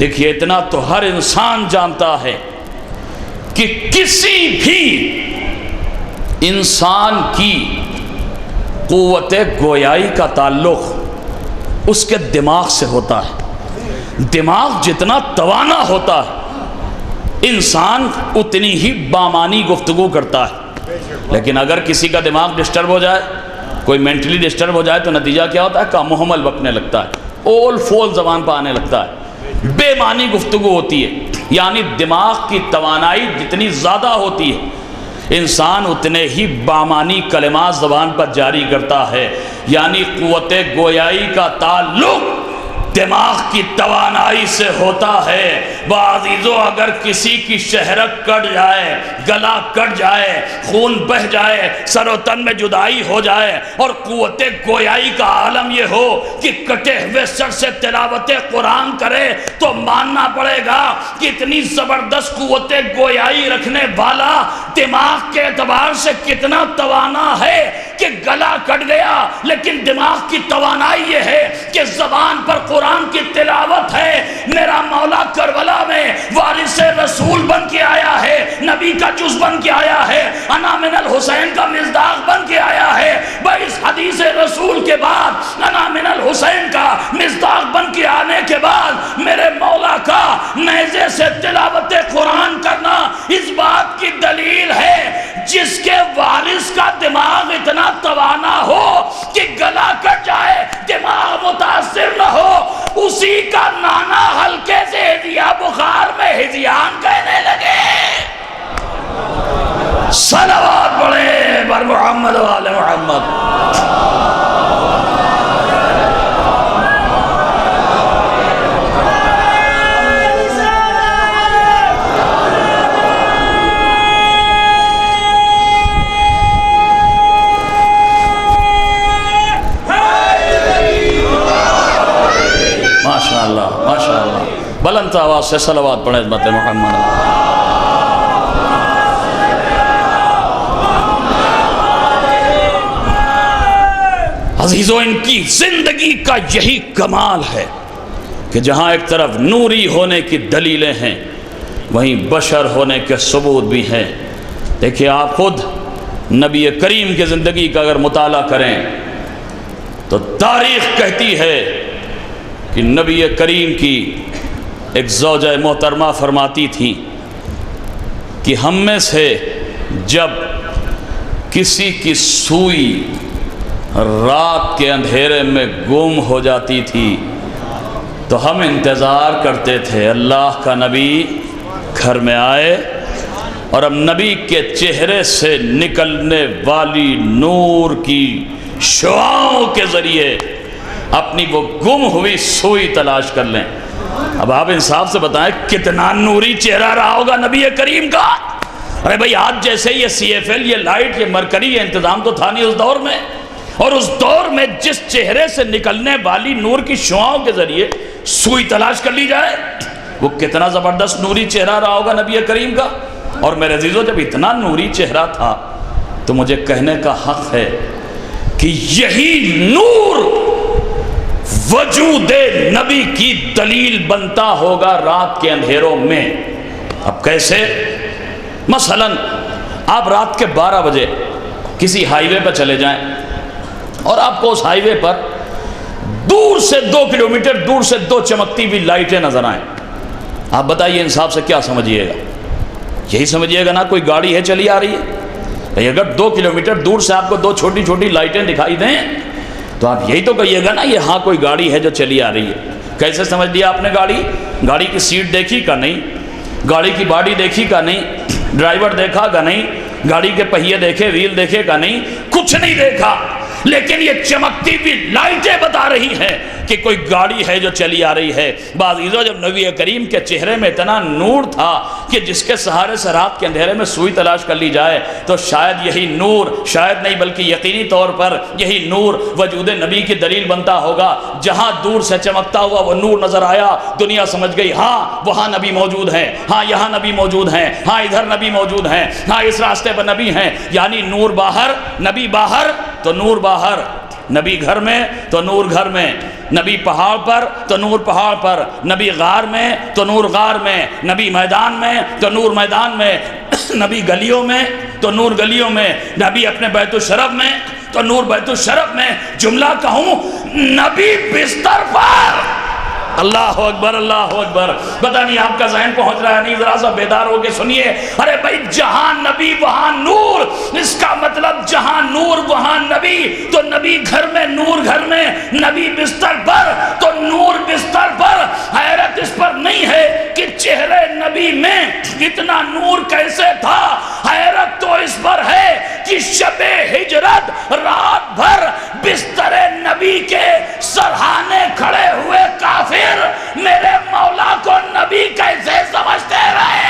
دیکھیے اتنا تو ہر انسان جانتا ہے کہ کسی بھی انسان کی قوت گویائی کا تعلق اس کے دماغ سے ہوتا ہے۔ دماغ جتنا توانا ہوتا ہے انسان اتنی ہی بامانی گفتگو کرتا ہے، لیکن اگر کسی کا دماغ ڈسٹرب ہو جائے، کوئی مینٹلی ڈسٹرب ہو جائے تو نتیجہ کیا ہوتا ہے؟ کامحمل بکنے لگتا ہے، اول فول زبان پہ آنے لگتا ہے، بے معنی گفتگو ہوتی ہے۔ یعنی دماغ کی توانائی جتنی زیادہ ہوتی ہے انسان اتنے ہی بامانی کلمات زبان پر جاری کرتا ہے۔ یعنی قوت گویائی کا تعلق دماغ کی توانائی سے ہوتا ہے۔ بعضیزو اگر کسی کی شہرک کٹ جائے، گلا کٹ جائے، خون بہ جائے، سر و تن میں جدائی ہو جائے اور قوت گویائی کا عالم یہ ہو کہ کٹے ہوئے سر سے تلاوت قرآن کرے تو ماننا پڑے گا کہ اتنی زبردست قوت گویائی رکھنے والا دماغ کے اعتبار سے کتنا توانا ہے کہ گلا کٹ گیا، لیکن دماغ کی توانائی یہ ہے کہ زبان پر قرآن کی تلاوت ہے۔ میرا مولا کربلا میں وارث رسول بن کے آیا ہے، نبی کا جز بن کے آیا ہے، انا من الحسین کا مصداق بن کے آیا ہے۔ بھائی اس حدیث رسول کے بعد، انا من الحسین کا مصداق بن کے آنے کے بعد، میرے مولا کا نیزے سے تلاوت قرآن کرنا اس بات کی دلیل ہے جس کے وارث کا دماغ اتنا توانا ہو کہ گلا کٹ جائے، دماغ متاثر نہ ہو، اسی کا نانا ہلکے سے ہدیہ بخار میں ہدیان کہنے لگے۔ صلوات پڑھیں بر محمد و آل محمد۔ ماشاءاللہ ماشاءاللہ، بلند آواز سے صلوات پڑھیں عظمت محمد۔ عزیزو، ان کی زندگی کا یہی کمال ہے کہ جہاں ایک طرف نوری ہونے کی دلیلیں ہیں، وہیں بشر ہونے کے ثبوت بھی ہیں۔ دیکھیں آپ خود نبی کریم کی زندگی کا اگر مطالعہ کریں تو تاریخ کہتی ہے کہ نبی کریم کی ایک زوجہ محترمہ فرماتی تھی کہ ہم میں سے جب کسی کی سوئی رات کے اندھیرے میں گم ہو جاتی تھی تو ہم انتظار کرتے تھے اللہ کا نبی گھر میں آئے اور ہم نبی کے چہرے سے نکلنے والی نور کی شعاؤں کے ذریعے اپنی وہ گم ہوئی سوئی تلاش کر لیں۔ اب آپ انصاف سے بتائیں کتنا نوری چہرہ رہا ہوگا نبی کریم کا۔ ارے بھائی آج جیسے یہ سی ایف ایل، یہ لائٹ، یہ مرکری، یہ انتظام تو تھا نہیں اس دور میں، اور اس دور میں جس چہرے سے نکلنے والی نور کی شعاؤں کے ذریعے سوئی تلاش کر لی جائے، وہ کتنا زبردست نوری چہرہ رہا ہوگا نبی کریم کا۔ اور میرے عزیزو، جب اتنا نوری چہرہ تھا تو مجھے کہنے کا حق ہے کہ یہی نور وجود نبی کی دلیل بنتا ہوگا رات کے اندھیروں میں۔ اب کیسے؟ مثلا آپ رات کے 12 بجے کسی ہائی وے پر چلے جائیں اور آپ کو اس ہائی وے پر دور سے 2 کلومیٹر دور سے 2 چمکتی ہوئی لائٹیں نظر آئیں، آپ بتائیے انصاف سے کیا سمجھیے گا؟ یہی سمجھیے گا نا کوئی گاڑی ہے چلی آ رہی ہے۔ اگر 2 کلومیٹر دور سے آپ کو 2 چھوٹی چھوٹی لائٹیں دکھائی دیں تو آپ یہی تو کہیے گا نا یہ ہاں کوئی گاڑی ہے جو چلی آ رہی ہے۔ کیسے سمجھ لیا آپ نے گاڑی کی سیٹ دیکھی کا نہیں، گاڑی کی باڈی دیکھی کا نہیں، ڈرائیور دیکھا کا نہیں، گاڑی کے پہیے دیکھے، ویل دیکھے کا نہیں، کچھ نہیں دیکھا، لیکن یہ چمکتی ہوئی لائٹیں بتا رہی ہیں کہ کوئی گاڑی ہے جو چلی آ رہی ہے۔ بعضیزو، جب نبی کریم کے چہرے میں اتنا نور تھا کہ جس کے سہارے سے رات کے اندھیرے میں سوئی تلاش کر لی جائے تو شاید یہی نور، شاید نہیں بلکہ یقینی طور پر یہی نور وجود نبی کی دلیل بنتا ہوگا۔ جہاں دور سے چمکتا ہوا وہ نور نظر آیا، دنیا سمجھ گئی ہاں وہاں نبی موجود ہیں، ہاں یہاں نبی موجود ہیں، ہاں ادھر نبی موجود ہیں، ہاں اس راستے پر نبی ہیں۔ یعنی نور باہر، نبی باہر تو نور باہر، نبی گھر میں تو نور گھر میں، نبی پہاڑ پر تو نور پہاڑ پر، نبی غار میں تو نور غار میں، نبی میدان میں تو نور میدان میں، نبی گلیوں میں تو نور گلیوں میں، نبی اپنے بیت الشرف میں تو نور بیت الشرف میں۔ جملہ کہوں نبی بستر پر۔ اللہ اکبر، اللہ اکبر۔ پتہ نہیں آپ کا ذہن پہنچ رہا ہے نہیں، ذرا سا بیدار ہو کے سنیے۔ ارے بھائی جہاں نبی وہاں نور، اس کا مطلب جہاں نور وہاں نبی، تو نبی گھر میں نور گھر میں، نبی بستر پر تو نور بستر پر۔ حیرت اس پر نہیں ہے کہ چہرے نبی میں اتنا نور کیسے تھا، حیرت تو اس پر ہے کہ شب ہجرت رات بھر بستر نبی کے سرہانے کھڑے ہوئے کافر میرے مولا کو نبی کیسے سمجھتے رہے۔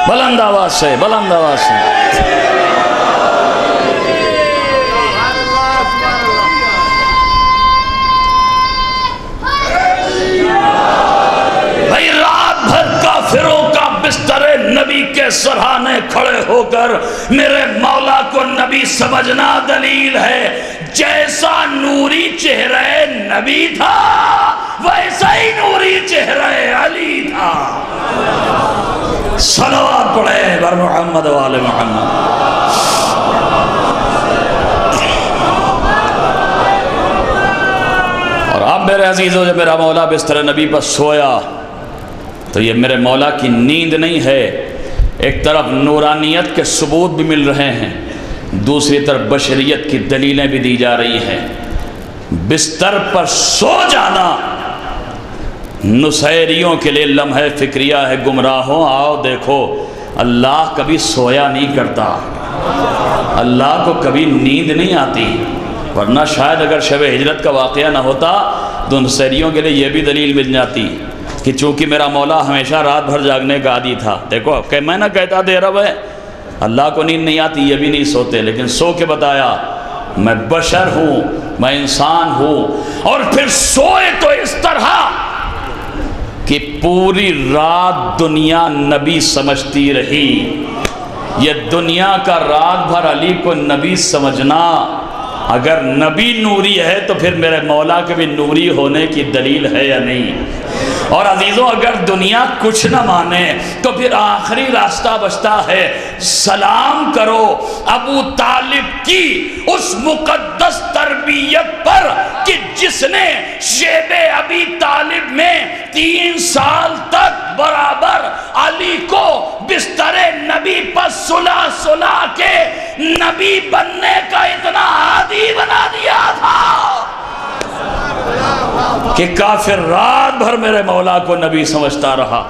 بلند آواز سے، بلند آواز سے۔ سامنے کھڑے ہو کر میرے مولا کو نبی سمجھنا دلیل ہے۔ جیسا نوری چہرہ نبی تھا ویسا ہی نوری چہرہ علی تھا۔ صلوات پڑھے بر محمد و آل محمد۔ اور اب میرے عزیزو جب میرا مولا بستر نبی پر سویا تو یہ میرے مولا کی نیند نہیں ہے، ایک طرف نورانیت کے ثبوت بھی مل رہے ہیں، دوسری طرف بشریت کی دلیلیں بھی دی جا رہی ہیں۔ بستر پر سو جانا نصیریوں کے لیے لمحہ فکریہ ہے۔ گمراہوں آؤ دیکھو، اللہ کبھی سویا نہیں کرتا، اللہ کو کبھی نیند نہیں آتی، ورنہ شاید اگر شب ہجرت کا واقعہ نہ ہوتا تو نصیریوں کے لیے یہ بھی دلیل مل جاتی کہ چونکہ میرا مولا ہمیشہ رات بھر جاگنے کا عادی تھا۔ دیکھو کہ میں نہ کہتا دے رب ہے اللہ کو نیند نہیں آتی، یہ بھی نہیں سوتے، لیکن سو کے بتایا میں بشر ہوں، میں انسان ہوں۔ اور پھر سوئے تو اس طرح کہ پوری رات دنیا نبی سمجھتی رہی۔ یہ دنیا کا رات بھر علی کو نبی سمجھنا، اگر نبی نوری ہے تو پھر میرے مولا کے بھی نوری ہونے کی دلیل ہے یا نہیں؟ اور عزیزوں اگر دنیا کچھ نہ مانے تو پھر آخری راستہ بچتا ہے، سلام کرو ابو طالب کی اس مقدس تربیت پر کہ جس نے شیب ابی طالب میں 3 سال تک برابر علی کو بستر نبی پر سلا کے نبی بننے کا اتنا عادی بنا دیا تھا کہ کافر رات بھر میرے مولا کو نبی سمجھتا رہا۔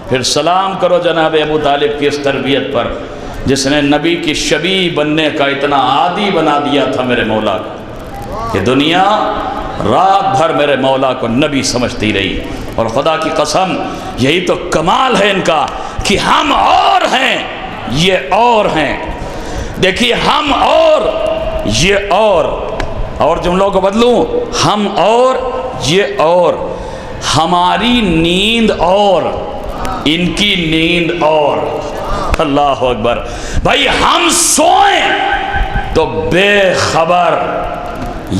پھر سلام کرو جناب ابو طالب کی اس تربیت پر جس نے نبی کی شبیہ بننے کا اتنا عادی بنا دیا تھا میرے مولا کو، کہ دنیا رات بھر میرے مولا کو نبی سمجھتی رہی۔ اور خدا کی قسم یہی تو کمال ہے ان کا کہ ہم اور ہیں یہ اور ہیں۔ دیکھیے ہم اور یہ اور جملوں کو بدلوں، ہم اور یہ اور، ہماری نیند اور ان کی نیند اور۔ اللہ اکبر۔ بھائی ہم سوئیں تو بے خبر،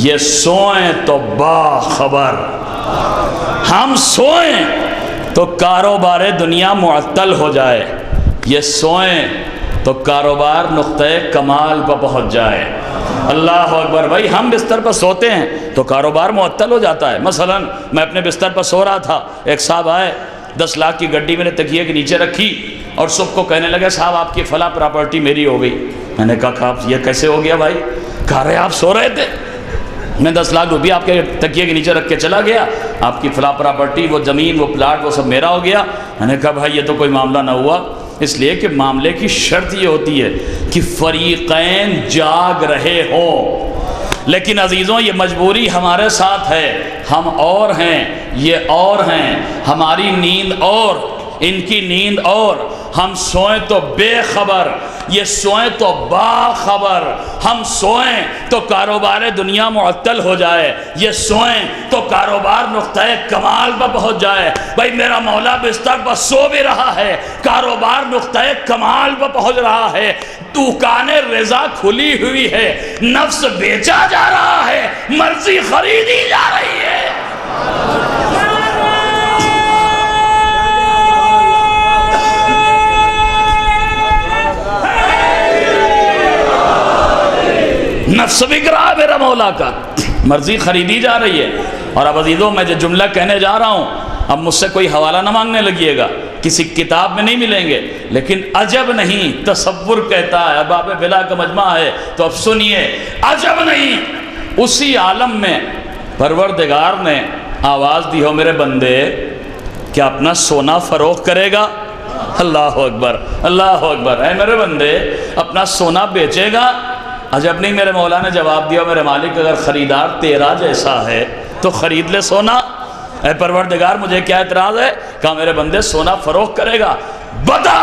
یہ سوئیں تو باخبر۔ ہم سوئیں تو کاروبار دنیا معطل ہو جائے، یہ سوئیں تو کاروبار نقطۂ کمال پر پہنچ جائے۔ اللہ اکبر۔ بھائی ہم بستر پر سوتے ہیں تو کاروبار معطل ہو جاتا ہے۔ مثلا میں اپنے بستر پر سو رہا تھا، ایک صاحب آئے، 10 لاکھ کی گڈی میں نے تکیے کے نیچے رکھی اور صبح کو کہنے لگے صاحب آپ کی فلاں پراپرٹی میری ہو گئی۔ میں نے کہا یہ کیسے ہو گیا بھائی؟ کہہ رہے آپ سو رہے تھے، میں 10 لاکھ روپیہ آپ کے تکیے کے نیچے رکھ کے چلا گیا، آپ کی فلاں پراپرٹی، وہ زمین، وہ پلاٹ، وہ سب میرا ہو گیا۔ میں نے کہا بھائی یہ تو کوئی معاملہ نہ ہوا، اس لیے کہ معاملے کی شرط یہ ہوتی ہے کہ فریقین جاگ رہے ہوں۔ لیکن عزیزوں یہ مجبوری ہمارے ساتھ ہے، ہم اور ہیں یہ اور ہیں، ہماری نیند اور ان کی نیند اور۔ ہم سوئیں تو بے خبر، یہ سوئیں تو باخبر۔ ہم سوئیں تو کاروبار دنیا معطل ہو جائے، یہ سوئیں تو کاروبار نقطۂ کمال پر پہنچ جائے۔ بھائی میرا مولا بستر پر سو بھی رہا ہے، کاروبار نقطۂ کمال پر پہنچ رہا ہے، دکان رضا کھلی ہوئی ہے، نفس بیچا جا رہا ہے، مرضی خریدی جا رہی ہے۔ نفس بک رہا ہے میرا مولا کا، مرضی خریدی جا رہی ہے۔ اور اب عزیزوں میں جو جملہ کہنے جا رہا ہوں اب مجھ سے کوئی حوالہ نہ مانگنے لگیے گا، کسی کتاب میں نہیں ملیں گے، لیکن عجب نہیں، تصور کہتا ہے، باب بلا کا مجمع ہے تو اب سنیے، عجب نہیں اسی عالم میں پروردگار نے آواز دی ہو میرے بندے کیا اپنا سونا فروخت کرے گا؟ اللہ اکبر، اللہ اکبر۔ اے میرے بندے اپنا سونا بیچے گا؟ عجب نہیں میرے مولا نے جواب دیا میرے مالک اگر خریدار تیرا جیسا ہے تو خرید لے سونا۔ اے پروردگار مجھے کیا اعتراض ہے؟ کہا میرے بندے سونا فروخت کرے گا، بتا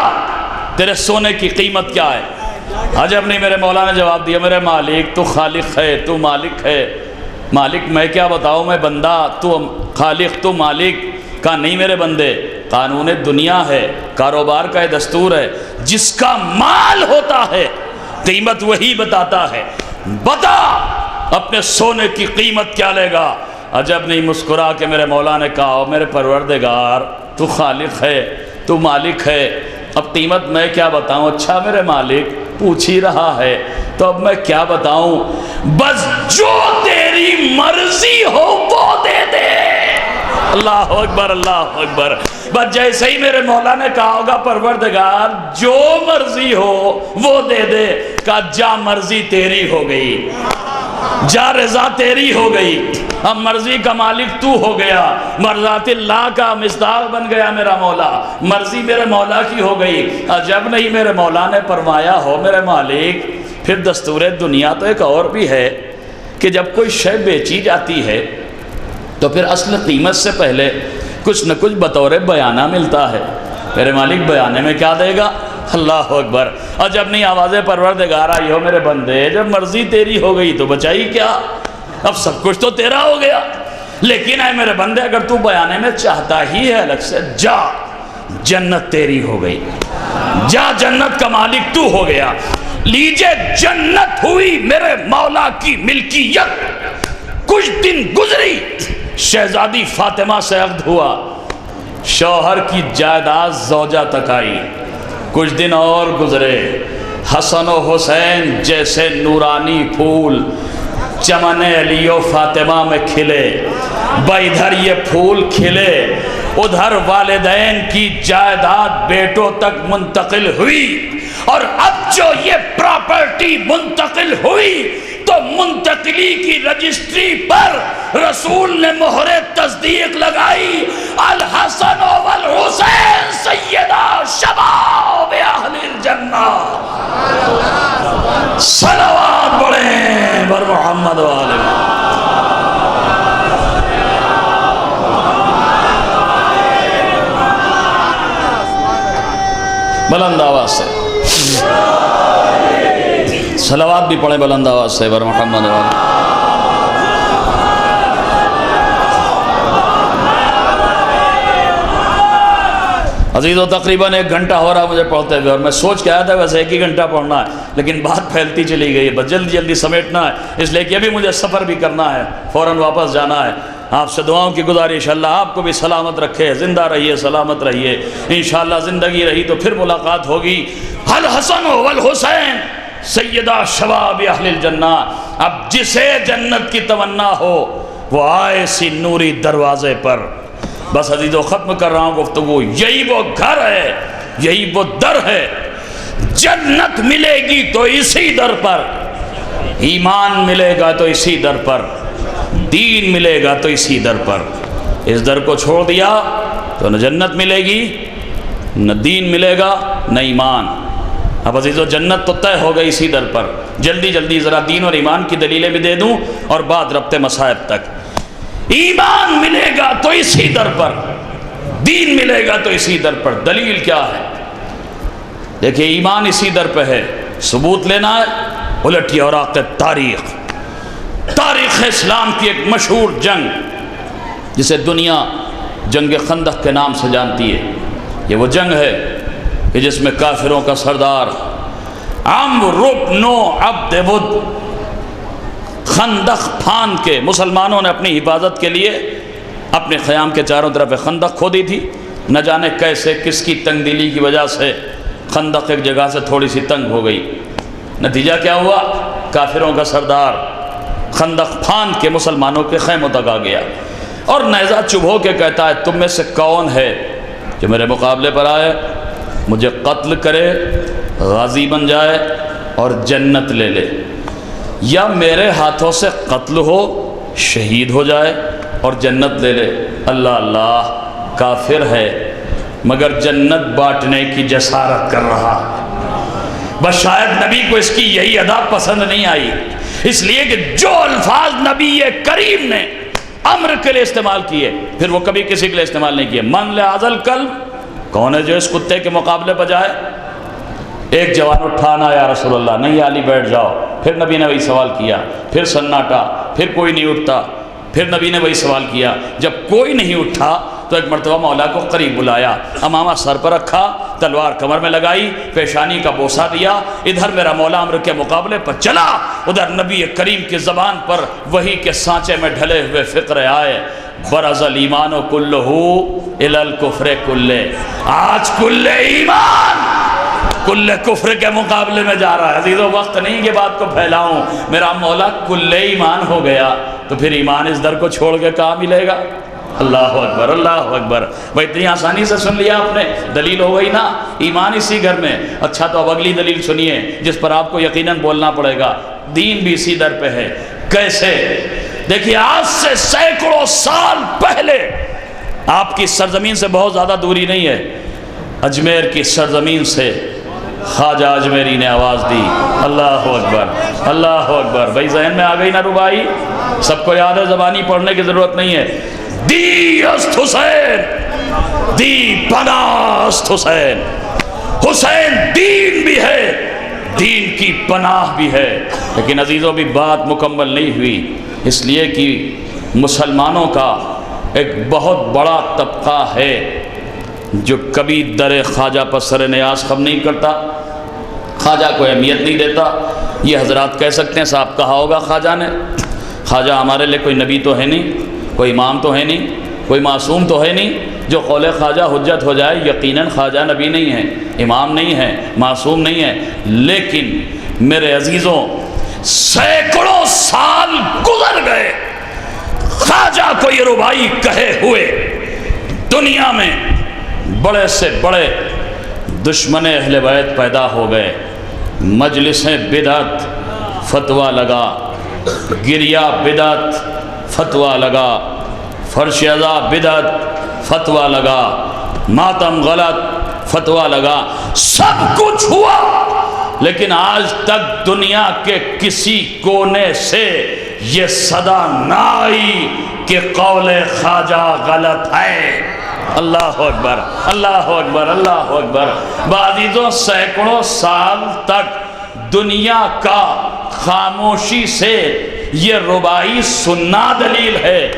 تیرے سونے کی قیمت کیا ہے؟ عجب نہیں میرے مولا نے جواب دیا میرے مالک تو خالق ہے، تو مالک ہے۔ مالک میں کیا بتاؤں، میں بندہ، تو خالق، تو مالک۔ کہا نہیں میرے بندے، قانون دنیا ہے، کاروبار کا یہ دستور ہے، جس کا مال ہوتا ہے قیمت وہی بتاتا ہے۔ بتا اپنے سونے کی قیمت کیا لے گا؟ عجب نہیں مسکرا کے میرے مولا نے کہا میرے پروردگار تو خالق ہے، تو مالک ہے، اب قیمت میں کیا بتاؤں؟ اچھا میرے مالک پوچھ ہی رہا ہے تو اب میں کیا بتاؤں؟ بس جو تیری مرضی ہو وہ دے دے۔ اللہ اکبر، اللہ اکبر۔ بس جیسے ہی میرے مولا نے کہا ہوگا پروردگار جو مرضی ہو وہ دے دے، کہا جا مرضی تیری ہو گئی، جا رضا تیری ہو گئی، اب مرضی کا مالک تو ہو گیا، مرضات اللہ کا مصداق بن گیا میرا مولا، مرضی میرے مولا کی ہو گئی۔ عجب نہیں میرے مولا نے فرمایا ہو میرے مالک پھر دستور دنیا تو ایک اور بھی ہے کہ جب کوئی شے بیچی جاتی ہے تو پھر اصل قیمت سے پہلے کچھ نہ کچھ بطور بیانہ ملتا ہے۔ میرے مالک بیانے میں کیا دے گا؟ اللہ اکبر۔ اور جب نہیں آواز پروردگار آئی ہو میرے بندے جب مرضی تیری ہو گئی تو بچائی کیا، اب سب کچھ تو تیرا ہو گیا، لیکن اے میرے بندے اگر تو بیانے میں چاہتا ہی ہے الگ سے جا جنت تیری ہو گئی، جا جنت کا مالک تو ہو گیا۔ لیجے جنت ہوئی میرے مولا کی ملکیت۔ کچھ دن گزری شہزادی فاطمہ سے عقد ہوا، شوہر کی جائیداد زوجہ تک آئی۔ کچھ دن اور گزرے، حسن و حسین جیسے نورانی پھول چمن علی و فاطمہ میں کھلے، ادھر یہ پھول کھلے ادھر والدین کی جائیداد بیٹوں تک منتقل ہوئی، اور اب جو یہ پراپرٹی منتقل ہوئی تو منتقلی کی رجسٹری پر رسول نے مہر تصدیق لگائی، الحسن والحسین سیدہ شباب اہل الجنہ۔ صلوات پڑھیں بر محمد والے۔ بلند آواز سے صلوات بھی پڑھیں بلند آواز سے بر محمد والے۔ عزیزو تقریباً 1 گھنٹہ ہو رہا مجھے پڑھتے ہوئے، اور میں سوچ کے آیا تھا ویسے 1 ہی گھنٹہ پڑھنا ہے، لیکن بات پھیلتی چلی گئی، بس جلدی جلدی سمیٹنا ہے، اس لیے کہ ابھی مجھے سفر بھی کرنا ہے، فوراً واپس جانا ہے۔ آپ سے دعاؤں کی گزارش، اللہ آپ کو بھی سلامت رکھے، زندہ رہیے، سلامت رہیے، انشاءاللہ زندگی رہی تو پھر ملاقات ہوگی۔ الحسن والحسین سیدہ شباب اہل الجنہ۔ اب جسے جنت کی تمنا ہو وہ آئے سی نوری دروازے پر۔ بس عزیزو ختم کر رہا ہوں گفتگو، یہی وہ گھر ہے، یہی وہ در ہے، جنت ملے گی تو اسی در پر، ایمان ملے گا تو اسی در پر، دین ملے گا تو اسی در پر۔ اس در کو چھوڑ دیا تو نہ جنت ملے گی، نہ دین ملے گا، نہ ایمان۔ اب عزیزو جنت تو طے ہو گئی اسی در پر۔ جلدی جلدی ذرا دین اور ایمان کی دلیلیں بھی دے دوں اور بعد ربط مصائب تک۔ ایمان ملے گا تو اسی در پر، دین ملے گا تو اسی در پر۔ دلیل کیا ہے؟ دیکھیں ایمان اسی در پہ ہے، ثبوت لینا ہے، الٹی اوراق تاریخ، تاریخ اسلام کی ایک مشہور جنگ جسے دنیا جنگ خندق کے نام سے جانتی ہے۔ یہ وہ جنگ ہے کہ جس میں کافروں کا سردار عمرو بن عبد ود خندق پھان کے، مسلمانوں نے اپنی حفاظت کے لیے اپنے خیام کے چاروں طرف خندق کھودی تھی، نہ جانے کیسے کس کی تنگ دلی کی وجہ سے خندق ایک جگہ سے تھوڑی سی تنگ ہو گئی۔ نتیجہ کیا ہوا؟ کافروں کا سردار خندق پھان کے مسلمانوں کے خیموں تک آ گیا اور نیزہ چبھو کے کہتا ہے تم میں سے کون ہے جو میرے مقابلے پر آئے، مجھے قتل کرے، غازی بن جائے اور جنت لے لے، یا میرے ہاتھوں سے قتل ہو، شہید ہو جائے اور جنت لے لے۔ اللہ اللہ، کافر ہے مگر جنت بانٹنے کی جسارت کر رہا۔ بس شاید نبی کو اس کی یہی ادا پسند نہیں آئی، اس لیے کہ جو الفاظ نبی کریم نے امر کے لیے استعمال کیے پھر وہ کبھی کسی کے لیے استعمال نہیں کیے۔ من لہذا الکلب، کون ہے جو اس کتے کے مقابلے پر جائے؟ ایک جوان اٹھانا یا رسول اللہ، نہیں علی بیٹھ جاؤ۔ پھر نبی نے وہی سوال کیا، پھر سناٹا، پھر کوئی نہیں اٹھتا، پھر نبی نے وہی سوال کیا۔ جب کوئی نہیں اٹھا تو ایک مرتبہ مولا کو قریب بلایا، امامہ سر پر رکھا، تلوار کمر میں لگائی، پیشانی کا بوسہ دیا، ادھر میرا مولا امر کے مقابلے پر چلا، ادھر نبی کریم کی زبان پر وحی کے سانچے میں ڈھلے ہوئے فقرے آئے، برز الایمان کلہ الی الکفر کلہ، آج کل ایمان کل کفر کے مقابلے میں جا رہا ہے۔ عزیزو وقت نہیں کہ بات کو پھیلاؤں، میرا مولا کل ایمان ہو گیا تو پھر ایمان اس در کو چھوڑ کے کہاں ملے گا؟ اللہ اکبر، اللہ اکبر۔ بھائی اتنی آسانی سے سن لیا آپ نے، دلیل ہو گئی نا، ایمان اسی گھر میں۔ اچھا تو اب اگلی دلیل سنیے جس پر آپ کو یقیناً بولنا پڑے گا، دین بھی اسی در پہ ہے۔ کیسے؟ دیکھیے آج سے سینکڑوں سال پہلے، آپ کی سرزمین سے بہت زیادہ دوری نہیں ہے، اجمیر کی سرزمین سے خواجہ اجمیری نے آواز دی، اللہ اکبر، اللہ اکبر۔ بھائی ذہن میں آ گئی نا ربائی؟ سب کو یاد ہے، زبانی پڑھنے کی ضرورت نہیں ہے۔ دی است حسین، دی پناہ است حسین، حسین دین بھی ہے، دین کی پناہ بھی ہے۔ لیکن عزیزوں بھی بات مکمل نہیں ہوئی، اس لیے کہ مسلمانوں کا ایک بہت بڑا طبقہ ہے جو کبھی در خواجہ پر سر نیاز خم نہیں کرتا، خواجہ کو اہمیت نہیں دیتا۔ یہ حضرات کہہ سکتے ہیں صاحب کہا ہوگا خواجہ نے، خواجہ ہمارے لئے کوئی نبی تو ہے نہیں، کوئی امام تو ہے نہیں، کوئی معصوم تو ہے نہیں، جو قول خواجہ حجت ہو جائے۔ یقیناً خواجہ نبی نہیں ہے، امام نہیں ہے، معصوم نہیں ہے، لیکن میرے عزیزوں سینکڑوں سال گزر گئے، خواجہ کو یہ ربائی کہے ہوئے دنیا میں بڑے سے بڑے دشمن اہل بیت پیدا ہو گئے، مجلسیں بدعت فتویٰ لگا، گریہ بدعت فتویٰ لگا، فرش عزا بدعت فتویٰ لگا، ماتم غلط فتویٰ لگا، سب کچھ ہوا، لیکن آج تک دنیا کے کسی کونے سے یہ صدا نہ آئی کہ قول خواجہ غلط ہے۔ اللہ اکبر، اللہ اکبر، اللہ اکبر۔ بعزیزوں سینکڑوں سال تک دنیا کا خاموشی سے یہ ربائی سننا دلیل ہے،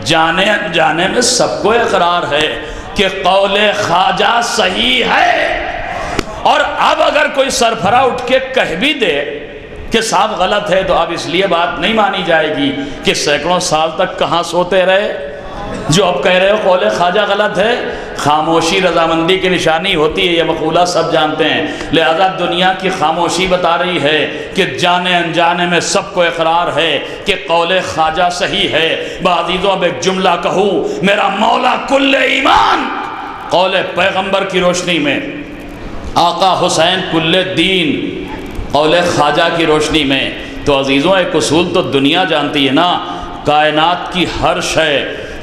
جانے انجانے میں سب کو اقرار ہے کہ قول خواجہ صحیح ہے۔ اور اب اگر کوئی سربراہ اٹھ کے کہہ بھی دے کہ صاحب غلط ہے تو اب اس لیے بات نہیں مانی جائے گی کہ سینکڑوں سال تک کہاں سوتے رہے، جو اب کہہ رہے ہو قول خواجہ غلط ہے۔ خاموشی رضامندی کی نشانی ہوتی ہے، یہ مقولہ سب جانتے ہیں، لہذا دنیا کی خاموشی بتا رہی ہے کہ جانے انجانے میں سب کو اقرار ہے کہ قول خواجہ صحیح ہے۔ بعزیزوں اب ایک جملہ کہوں، میرا مولا کل ایمان قول پیغمبر کی روشنی میں، آقا حسین کل دین قول خواجہ کی روشنی میں، تو عزیزوں ایک اصول تو دنیا جانتی ہے نا، کائنات کی ہر شے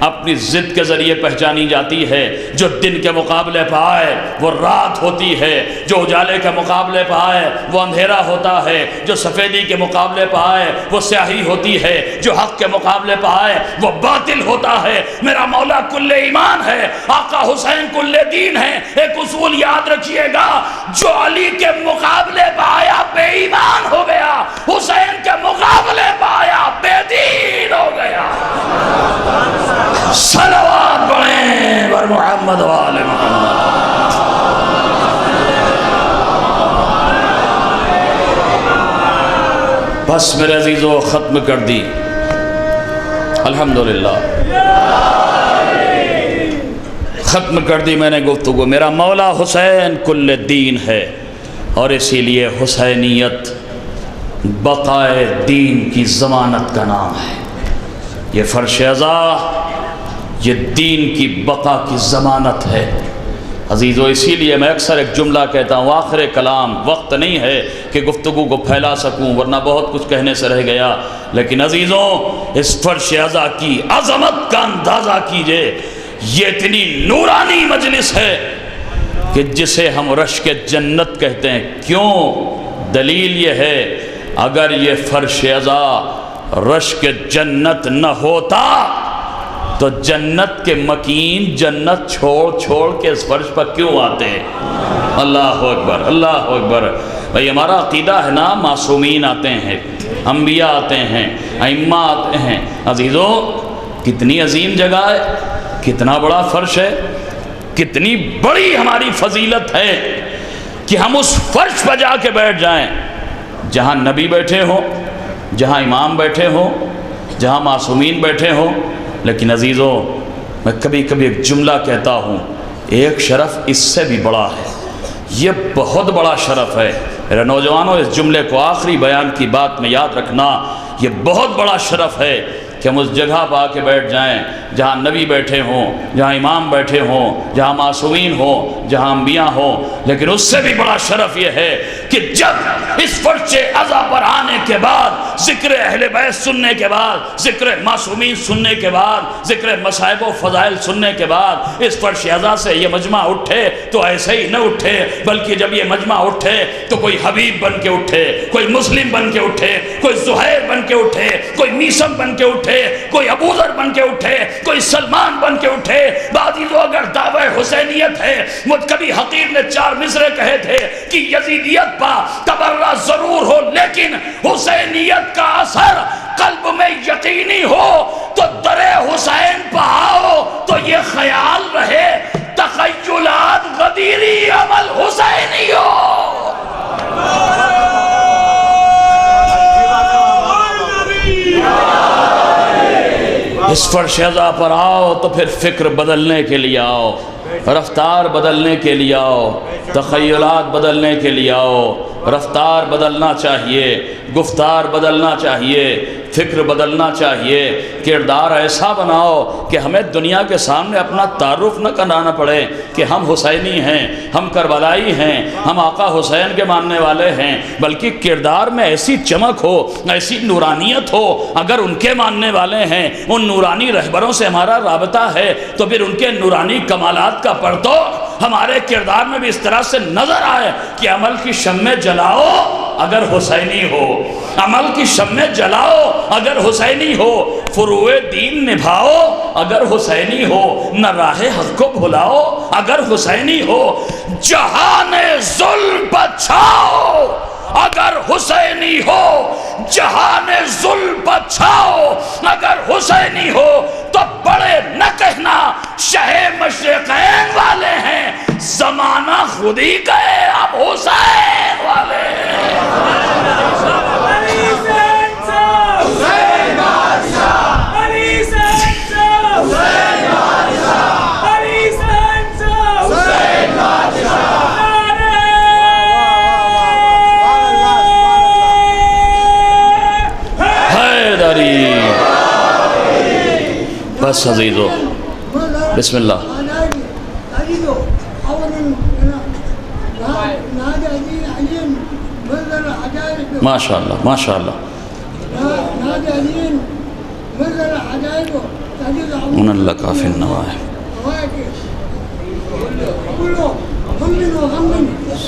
اپنی ضد کے ذریعے پہچانی جاتی ہے۔ جو دن کے مقابلے پہ آئے وہ رات ہوتی ہے، جو اجالے کے مقابلے پہ آئے وہ اندھیرا ہوتا ہے، جو سفیدی کے مقابلے پہ آئے وہ سیاہی ہوتی ہے، جو حق کے مقابلے پہ آئے وہ باطل ہوتا ہے۔ میرا مولا کل ایمان ہے، آقا حسین کل دین ہے۔ ایک اصول یاد رکھیے گا، جو علی کے مقابلے پہ آیا بے ایمان ہو گیا، حسین کے مقابلے پہ آیا بے دین ہو گیا۔ صلوات پڑھیں بر محمد و آل محمد۔ بس میرے عزیزو ختم کر دی، الحمدللہ ختم کر دی میں نے گفتگو۔ میرا مولا حسین کل دین ہے، اور اسی لیے حسینیت بقائے دین کی ضمانت کا نام ہے۔ یہ فرش عزا یہ دین کی بقا کی ضمانت ہے۔ عزیزو اسی لیے میں اکثر ایک جملہ کہتا ہوں، آخر کلام، وقت نہیں ہے کہ گفتگو کو پھیلا سکوں ورنہ بہت کچھ کہنے سے رہ گیا، لیکن عزیزوں اس فرش عزا کی عظمت کا اندازہ کیجئے۔ یہ اتنی نورانی مجلس ہے کہ جسے ہم رشک جنت کہتے ہیں۔ کیوں؟ دلیل یہ ہے، اگر یہ فرش عزا رشک جنت نہ ہوتا تو جنت کے مکین جنت چھوڑ چھوڑ کے اس فرش پر کیوں آتے؟ اللہ اکبر، اللہ اکبر۔ بھئی ہمارا عقیدہ ہے نا، معصومین آتے ہیں، انبیاء آتے ہیں، ائمہ آتے ہیں۔ عزیزو کتنی عظیم جگہ ہے، کتنا بڑا فرش ہے، کتنی بڑی ہماری فضیلت ہے کہ ہم اس فرش پر جا کے بیٹھ جائیں جہاں نبی بیٹھے ہوں، جہاں امام بیٹھے ہوں، جہاں معصومین بیٹھے ہوں۔ لیکن عزیزوں، میں کبھی کبھی ایک جملہ کہتا ہوں، ایک شرف اس سے بھی بڑا ہے، یہ بہت بڑا شرف ہے میرے نوجوانوں۔ اس جملے کو آخری بیان کی بات میں یاد رکھنا، یہ بہت بڑا شرف ہے کہ ہم اس جگہ پہ آ کے بیٹھ جائیں جہاں نبی بیٹھے ہوں، جہاں امام بیٹھے ہوں، جہاں معصومین ہوں، جہاں انبیاء ہوں۔ لیکن اس سے بھی بڑا شرف یہ ہے کہ جب اس فرش عزا پر آنے کے بعد، ذکر اہل بیت سننے کے بعد، ذکر معصومین سننے کے بعد، ذکر مصائب و فضائل سننے کے بعد، اس فرش عزا سے یہ مجمع اٹھے تو ایسے ہی نہ اٹھے، بلکہ جب یہ مجمع اٹھے تو کوئی حبیب بن کے اٹھے، کوئی مسلم بن کے اٹھے، کوئی زہیر بن کے اٹھے، کوئی میثم بن کے اٹھے، کوئی ابو ذر بن کے اٹھے، کوئی سلمان بن کے اٹھے۔ بعضیوں اگر دعوی حسینیت ہے، کبھی حقیر نے 4 مصرے کہے تھے کہ یزیدیت پا تبرہ ضرور ہو لیکن حسینیت کا اثر قلب میں یقینی ہو، تو در حسین پہ آؤ تو یہ خیال رہے تخیلات غدیری عمل حسینی ہو۔ اس فرش عزا پر آؤ تو پھر فکر بدلنے کے لیے آؤ، رفتار بدلنے کے لیے آؤ، تخیلات بدلنے کے لیے آؤ۔ رفتار بدلنا چاہیے، گفتار بدلنا چاہیے، فکر بدلنا چاہیے، کردار ایسا بناؤ کہ ہمیں دنیا کے سامنے اپنا تعارف نہ کرانا پڑے کہ ہم حسینی ہیں، ہم کربلائی ہیں، ہم آقا حسین کے ماننے والے ہیں، بلکہ کردار میں ایسی چمک ہو، ایسی نورانیت ہو۔ اگر ان کے ماننے والے ہیں، ان نورانی رہبروں سے ہمارا رابطہ ہے، تو پھر ان کے نورانی کمالات کا پرتو ہمارے کردار میں بھی اس طرح سے نظر آئے کہ عمل کی شمع جلاؤ اگر حسینی ہو، عمل کی شمع جلاؤ اگر حسینی ہو، فروع دین نبھاؤ اگر حسینی ہو، نہ راہ حق کو بھلاؤ اگر حسینی ہو، جہان ظلم پر چھاؤ اگر حسینی ہو، جہان ظلم پر چھاؤ اگر حسینی ہو، تو بڑے نہ کہنا شہ مشرقین والے ہیں، زمانہ خود ہی گئے اب حسین والے بس عزیزو، بسم اللہ۔ ماشاء اللہ ماشاء اللہ، من اللہ کافی النوائب،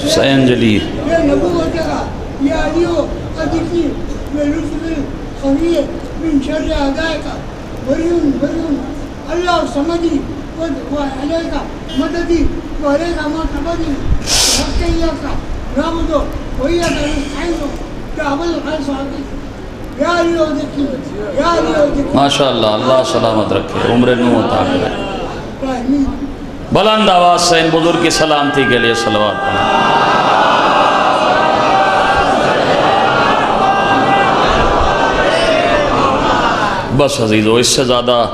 حسین جلی اللہ سمجھی وعلیک مددی وعلیک مرتبدی حقیقت کا نعبدو وإياك نستعين كعبد الخالص عقيد یا علی و ذکی یا علی و ذکی۔ ماشاء اللہ، اللہ سلامت رکھے، عمر نو عطا کرے۔ بلند آواز سے ان بزرگ کی سلامتی کے لیے صلوات پڑھیں۔ بس عزیزو، اس سے زیادہ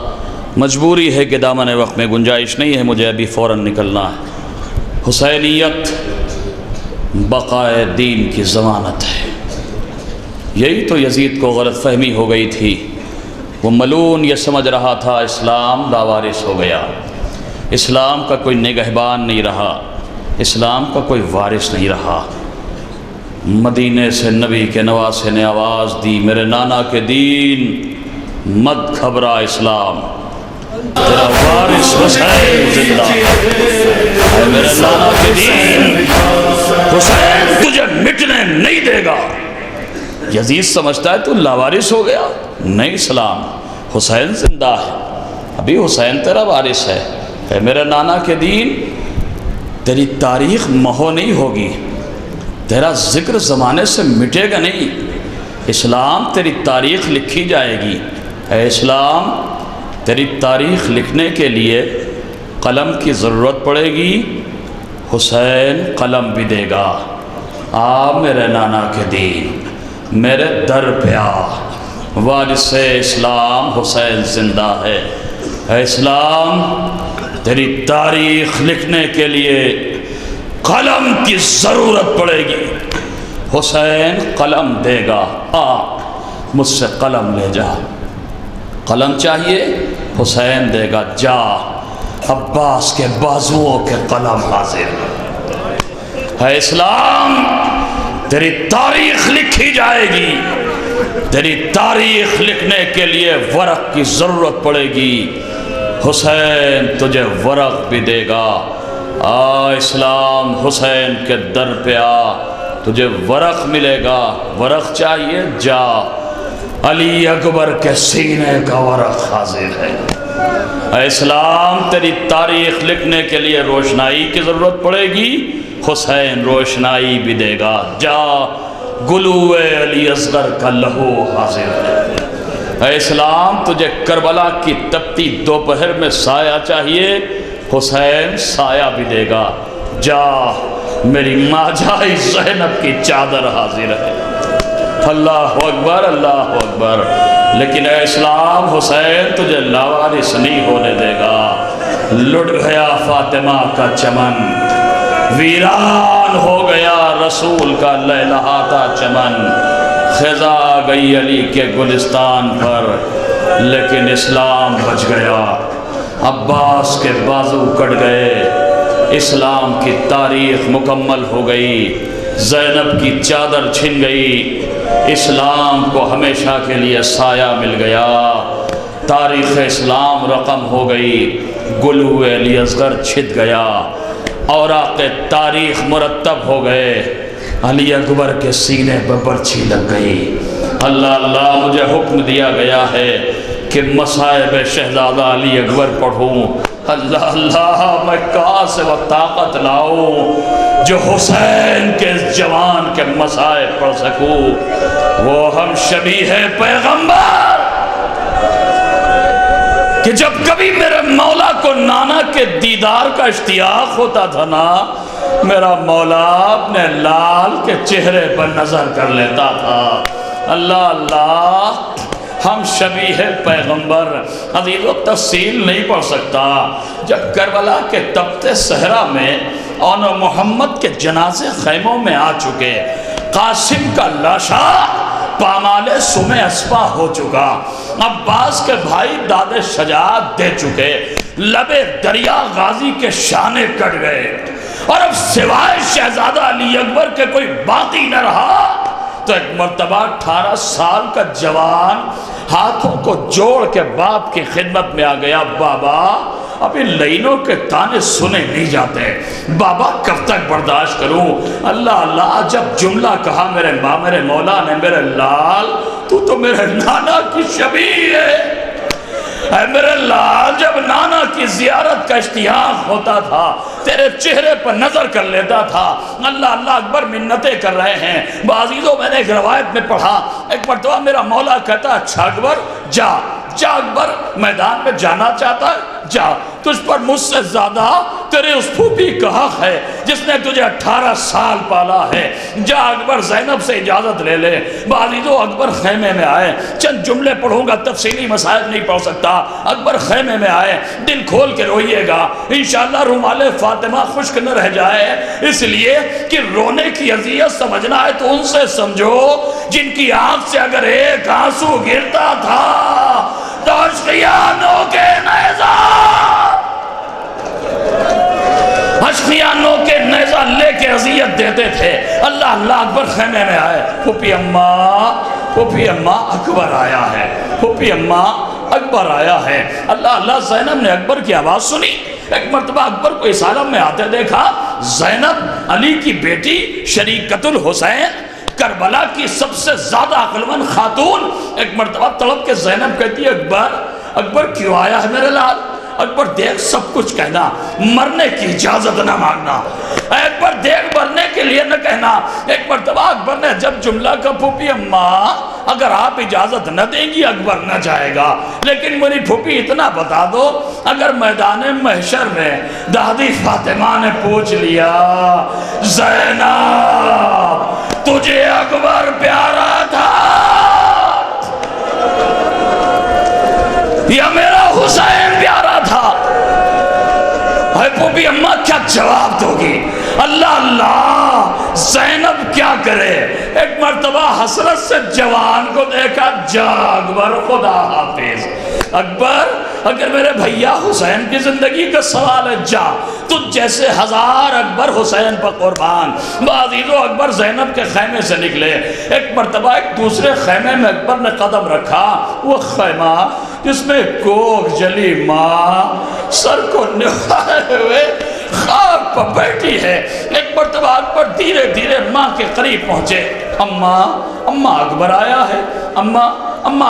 مجبوری ہے کہ دامن وقت میں گنجائش نہیں ہے، مجھے ابھی فوراً نکلنا ہے۔ حسینیت بقائے دین کی ضمانت ہے۔ یہی تو یزید کو غلط فہمی ہو گئی تھی، وہ ملون یہ سمجھ رہا تھا اسلام لاوارث ہو گیا، اسلام کا کوئی نگہبان نہیں رہا، اسلام کا کوئی وارث نہیں رہا۔ مدینے سے نبی کے نواسے نے آواز دی، میرے نانا کے دین مت گھبرا اسلام، تیرا وارث حسین زندہ ہے، میرے نانا کے دین حسین تجھے مٹنے نہیں دے گا۔ یزید سمجھتا ہے تو لاوارث ہو گیا، نہیں اسلام، حسین زندہ ہے، ابھی حسین تیرا وارث ہے۔ اے میرے نانا کے دین، تیری تاریخ محو نہیں ہوگی، تیرا ذکر زمانے سے مٹے گا نہیں، اسلام تیری تاریخ لکھی جائے گی۔ اے اسلام، تیری تاریخ لکھنے کے لیے قلم کی ضرورت پڑے گی، حسین قلم بھی دے گا۔ آ میرے نانا کے دین، میرے در پہ آ، وارث اسلام حسین زندہ ہے۔ اے اسلام، تیری تاریخ لکھنے کے لیے قلم کی ضرورت پڑے گی، حسین قلم دے گا۔ آ مجھ سے قلم لے جا، قلم چاہیے حسین دے گا، جا۔ عباس کے بازوؤں کے قلم حاضر۔ اے اسلام، تیری تاریخ لکھی جائے گی، تیری تاریخ لکھنے کے لیے ورق کی ضرورت پڑے گی، حسین تجھے ورق بھی دے گا۔ آ اسلام، حسین کے در پہ آ، تجھے ورق ملے گا۔ ورق چاہیے، جا، علی اکبر کے سینے کا ورق حاضر ہے۔ اے اسلام، تیری تاریخ لکھنے کے لیے روشنائی کی ضرورت پڑے گی، حسین روشنائی بھی دے گا، جا، گلو علی اصغر کا لہو حاضر ہے۔ اے اسلام، تجھے کربلا کی تپتی دوپہر میں سایہ چاہیے، حسین سایہ بھی دے گا، جا، میری ماں جائی زینب کی چادر حاضر ہے۔ اللہ اکبر، اللہ اکبر۔ لیکن اے اسلام، حسین تجھے لاوارث نہیں ہونے دے گا۔ لٹ گیا فاطمہ کا چمن، ویران ہو گیا رسول کا لہلہاتا چمن، خزا گئی علی کے گلستان پر، لیکن اسلام بچ گیا۔ عباس کے بازو کٹ گئے، اسلام کی تاریخ مکمل ہو گئی، زینب کی چادر چھن گئی، اسلام کو ہمیشہ کے لیے سایہ مل گیا، تاریخ اسلام رقم ہو گئی، گلو علی اصغر چھت گیا، اوراق تاریخ مرتب ہو گئے، علی اکبر کے سینے پر برچھی لگ گئی۔ اللہ اللہ، مجھے حکم دیا گیا ہے کہ مصائب شہزادہ علی اکبر پڑھوں۔ اللہ اللہ، میں کہاں سے وہ طاقت لاؤں جو حسین کے جوان کے مصائب پڑھ سکوں؟ وہ ہم شبیہ پیغمبر کہ جب کبھی میرے مولا کو نانا کے دیدار کا اشتیاق ہوتا تھا نا، میرا مولا اپنے لال کے چہرے پر نظر کر لیتا تھا۔ اللہ اللہ، ہم شبیہ پیغمبر، عزیزو تفصیل نہیں پڑھ سکتا۔ جب کربلا کے تپتے صحرا میں آن محمد کے جنازے خیموں میں آ چکے، قاسم کا لاشا پامال سمے اسپا ہو چکا، عباس کے بھائی داد شجاعت دے چکے، لبے دریا غازی کے شانے کٹ گئے، اور اب سوائے شہزادہ علی اکبر کے کوئی باقی نہ رہا، تو ایک مرتبہ 18 سال کا جوان ہاتھوں کو جوڑ کے باپ کی خدمت میں آ گیا۔ بابا، اب ان لینوں کے تانے سنے نہیں جاتے، بابا کب تک برداشت کروں؟ اللہ اللہ، جب جملہ کہا میرے ماں، میرے مولا نے، میرے لال، تو میرے نانا کی شبیہ ہے۔ اے میرے لال، جب نانا کی زیارت کا اشتیاق ہوتا تھا، تیرے چہرے پر نظر کر لیتا تھا۔ اللہ اللہ اکبر، منتیں کر رہے ہیں۔ بعضیزوں، میں نے ایک روایت میں پڑھا، ایک مرتبہ میرا مولا کہتا، اچھا اکبر، جا اکبر، میدان میں جانا چاہتا ہے، جا، تجھ پر مجھ سے زیادہ تیرے اس پھوپھی کا حق ہے جس نے تجھے 18 سال پالا ہے، جا اکبر، زینب سے اجازت لے لے۔ بعضیزوں، اکبر خیمے میں آئے، چند جملے پڑھوں گا، تفصیلی مسائل نہیں پڑھ سکتا۔ اکبر خیمے میں آئے، دل کھول کے روئیے گا، انشاءاللہ رومال فاطمہ خشک نہ رہ جائے، اس لیے کہ رونے کی اذیت سمجھنا ہے تو ان سے سمجھو جن کی آنکھ سے اگر ایک آنسو گرتا تھا تو اشقیانوں کے نیزہ نیزہ لے کے اذیت دیتے تھے۔ اللہ اللہ اکبر، خیمے میں آئے، پھوپھی اماں اکبر آیا ہے، پھوپھی اماں اکبر آیا ہے۔ اللہ اللہ، زینب نے اکبر کی آواز سنی، ایک مرتبہ اکبر کو اس عالم میں آتے دیکھا، زینب علی کی بیٹی، شریکت الحسین، کربلا کی سب سے زیادہ عقلمند خاتون، ایک مرتبہ تڑپ کے زینب کہتی ہے، اکبر کیوں آیا ہے میرے لال؟ اکبر دیکھ سب کچھ کہنا، مرنے کی اجازت نہ مانگنا۔ اکبر دیکھ مرنے کے لیے نہ کہنا۔ ایک مرتبہ اکبر نے جب جملہ کا پھوپھی اماں اگر آپ اجازت نہ دیں گی اکبر نہ جائے گا، لیکن میری پھوپھی اتنا بتا دو اگر میدان محشر میں دادی فاطمہ نے پوچھ لیا زینب تجھے اکبر پیارا تھا یا میرا حسین پیارا تھا، اے پھوپھی اماں کیا جواب دو گی؟ اللہ اللہ زینب کیا کرے؟ ایک مرتبہ حسرت سے جوان کو دیکھا، جا اکبر خدا حافظ۔ اکبر اگر میرے بھیا حسین کی زندگی کا سوال ہے جا، تجھ جیسے ہزار اکبر حسین پر قربان۔ بعضیدو اکبر زینب کے خیمے سے نکلے، ایک مرتبہ ایک دوسرے خیمے میں اکبر نے قدم رکھا، وہ خیمہ جس میں کوکھ جلی ماں سر کو نوائے ہوئے خواب پر بیٹھی ہے۔ ایک مرتبہ اکبر دھیرے دھیرے ماں کے قریب پہنچے، اماں اکبر آیا ہے، اماں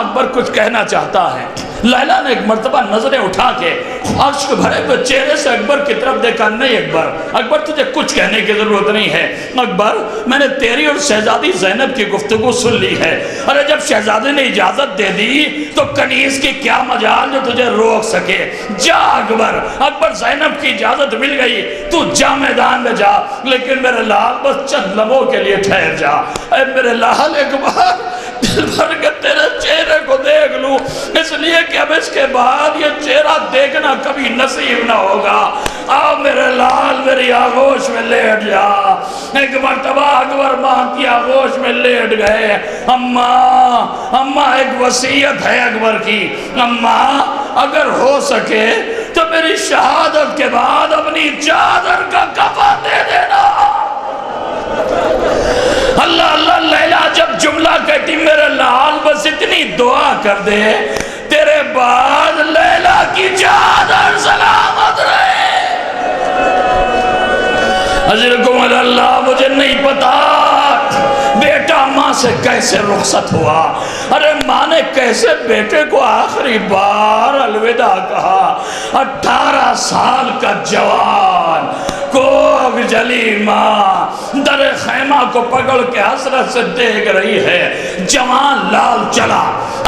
اکبر کچھ کہنا چاہتا ہے۔ لیلا نے ایک مرتبہ نظریں اٹھا کے اشک بھرے ہوئے چہرے سے اکبر کی طرف دیکھا، نہیں اکبر تجھے کچھ کہنے کی ضرورت نہیں ہے، اکبر میں نے تیری اور شہزادی زینب کی گفتگو سن لی ہے، ارے جب شہزادی نے اجازت دے دی تو کنیز کی کیا مجال جو تجھے روک سکے، جا اکبر زینب کی اجازت مل گئی، تو جا میدان میں جا، لیکن میرے لال بس چند لمحوں کے لیے ٹھہر جا۔ اے میرے لال اکبر دل بھر کے تیرے چہرے کو دیکھ لوں، اس لیے کہ اب اس کے بعد یہ چہرہ دیکھنا کبھی نصیب نہ ہوگا۔ آؤ میرے لال میری آغوش میں لیٹ جا۔ ایک مرتبہ اکبر ماں کی آغوش میں لیٹ گئے۔ اماں ایک وصیت ہے اکبر کی، اماں اگر ہو سکے تو میری شہادت کے بعد اپنی چادر کا کفن دے دینا۔ اللہ اللہ لیلا جب جملہ کہتی میرے لال بس اتنی دعا کر دے تیرے بعد لیلا کی چادر سلامت رہے۔ حضرکم اللہ مجھے نہیں پتا بیٹا ماں سے کیسے رخصت ہوا، ارے ماں نے کیسے بیٹے کو آخری بار الوداع کہا۔ 18 سال کا جوان کوکھ جلی ماں در خیمہ کو پکڑ کے حسرت سے دیکھ رہی ہے۔ جوان لال چلا،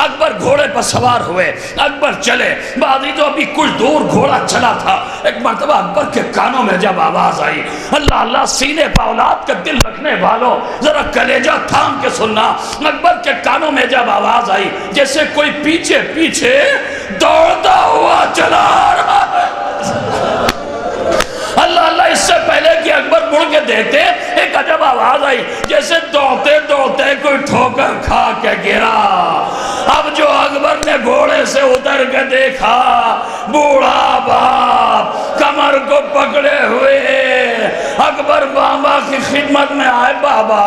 اکبر گھوڑے پر سوار ہوئے، اکبر چلے، بعدی تو ابھی کچھ دور گھوڑا چلا تھا۔ ایک مرتبہ اکبر کے کانوں میں جب آواز آئی، اللہ اللہ سینے پہ اولاد کا دل رکھنے والوں ذرا کلیجہ تھام کے سننا، اکبر کے کانوں میں جب آواز آئی جیسے کوئی پیچھے پیچھے دوڑتا ہوا چلا رہا ہے۔ اللہ اللہ اس سے پہلے کہ اکبر مڑ کے دیکھتے ایک عجب آواز آئی جیسے دوڑتے دوڑتے کوئی ٹھوکر کھا کے گرا۔ اب جو اکبر نے گھوڑے سے اتر کے دیکھا بوڑھا باپ کمر کو پکڑے ہوئے، اکبر بابا کی خدمت میں آئے، بابا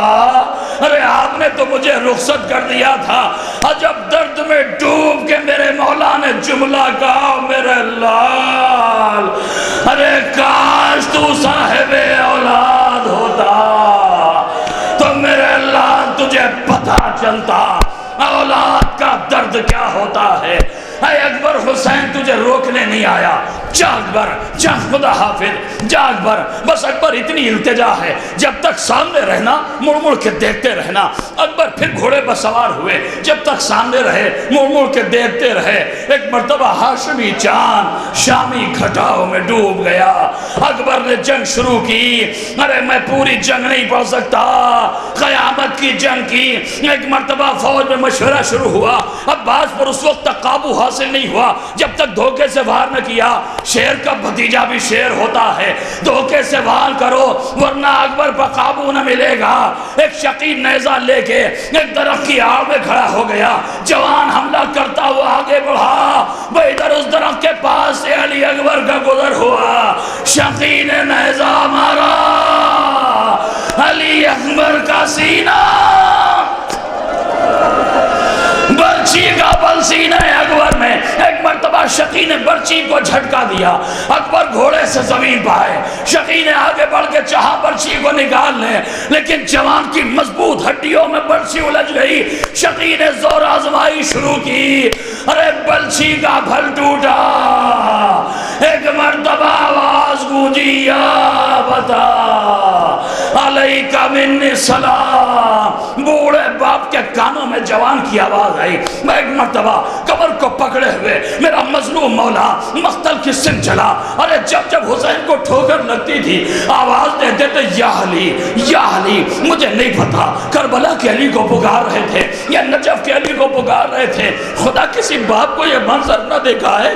ارے آپ نے تو مجھے رخصت کر دیا تھا، عجب درد میں ڈوب کے میرے مولا نے جملہ کہا، میرے لال ارے کاش تو صاحب اولاد ہوتا تو میرے لال تجھے پتہ چلتا اولاد کا درد کیا ہوتا ہے۔ اے اکبر حسین تجھے روکنے نہیں آیا، جا اکبر جا، خدا حافظ جا اکبر۔ بس اکبر اتنی التجا ہے جب تک سامنے رہنا مڑ مڑ کے دیکھتے رہنا۔ اکبر پھر گھوڑے پر سوار ہوئے، جب تک سامنے رہے مڑ مڑ کے دیکھتے رہے۔ ایک مرتبہ ہاشمی چاند شامی گھٹاؤں میں ڈوب گیا۔ اکبر نے جنگ شروع کی، ارے میں پوری جنگ نہیں پڑھ سکتا، قیامت کی جنگ کی۔ ایک مرتبہ فوج میں مشورہ شروع ہوا، عباس پر اس وقت تک قابو حاصل نہیں ہوا جب تک دھوکے سے وار نہ کیا۔ شیر کا بھتیجا بھی شیر ہوتا ہے، دھوکے سے وار کرو ورنہ اکبر پر قابو نہ ملے گا۔ ایک شقی نیزہ لے کے ایک درخت کی آڑ میں کھڑا ہو گیا، جوان حملہ کرتا ہوا آگے بڑھا، وہ ادھر اس درخت کے پاس سے علی اکبر کا گزر ہوا، شقی نے نیزہ مارا علی اکبر کا سینہ، برچی کا بل سینہ اکبر میں۔ ایک مرتبہ شقی نے برچی کو جھٹکا دیا، اکبر گھوڑے سے زمین پائے، شقی نے آگے بڑھ کے چاہا برچی کو نکال لیں، لیکن جوان کی مضبوط ہڈیوں میں برچی الجھ گئی۔ شقی نے زور آزمائی شروع کی، ارے برچی کا پھل ٹوٹا، ایک مرتبہ آواز گونجی، یا بتا علیکہ منی سلام۔ بوڑھے باپ کے کانوں میں جوان کی آواز آئی، میں ایک مرتبہ کمر کو پکڑے ہوئے میرا مظلوم مولا مقتل کی سن چلا۔ ارے جب جب حسین کو ٹھوکر لگتی تھی آواز دے دیتے یا علی یا علی۔ مجھے نہیں پتا کربلا کے علی کو پکار رہے تھے یا نجف کے علی کو پکار رہے تھے، خدا کسی باپ کو یہ منظر نہ دیکھا ہے۔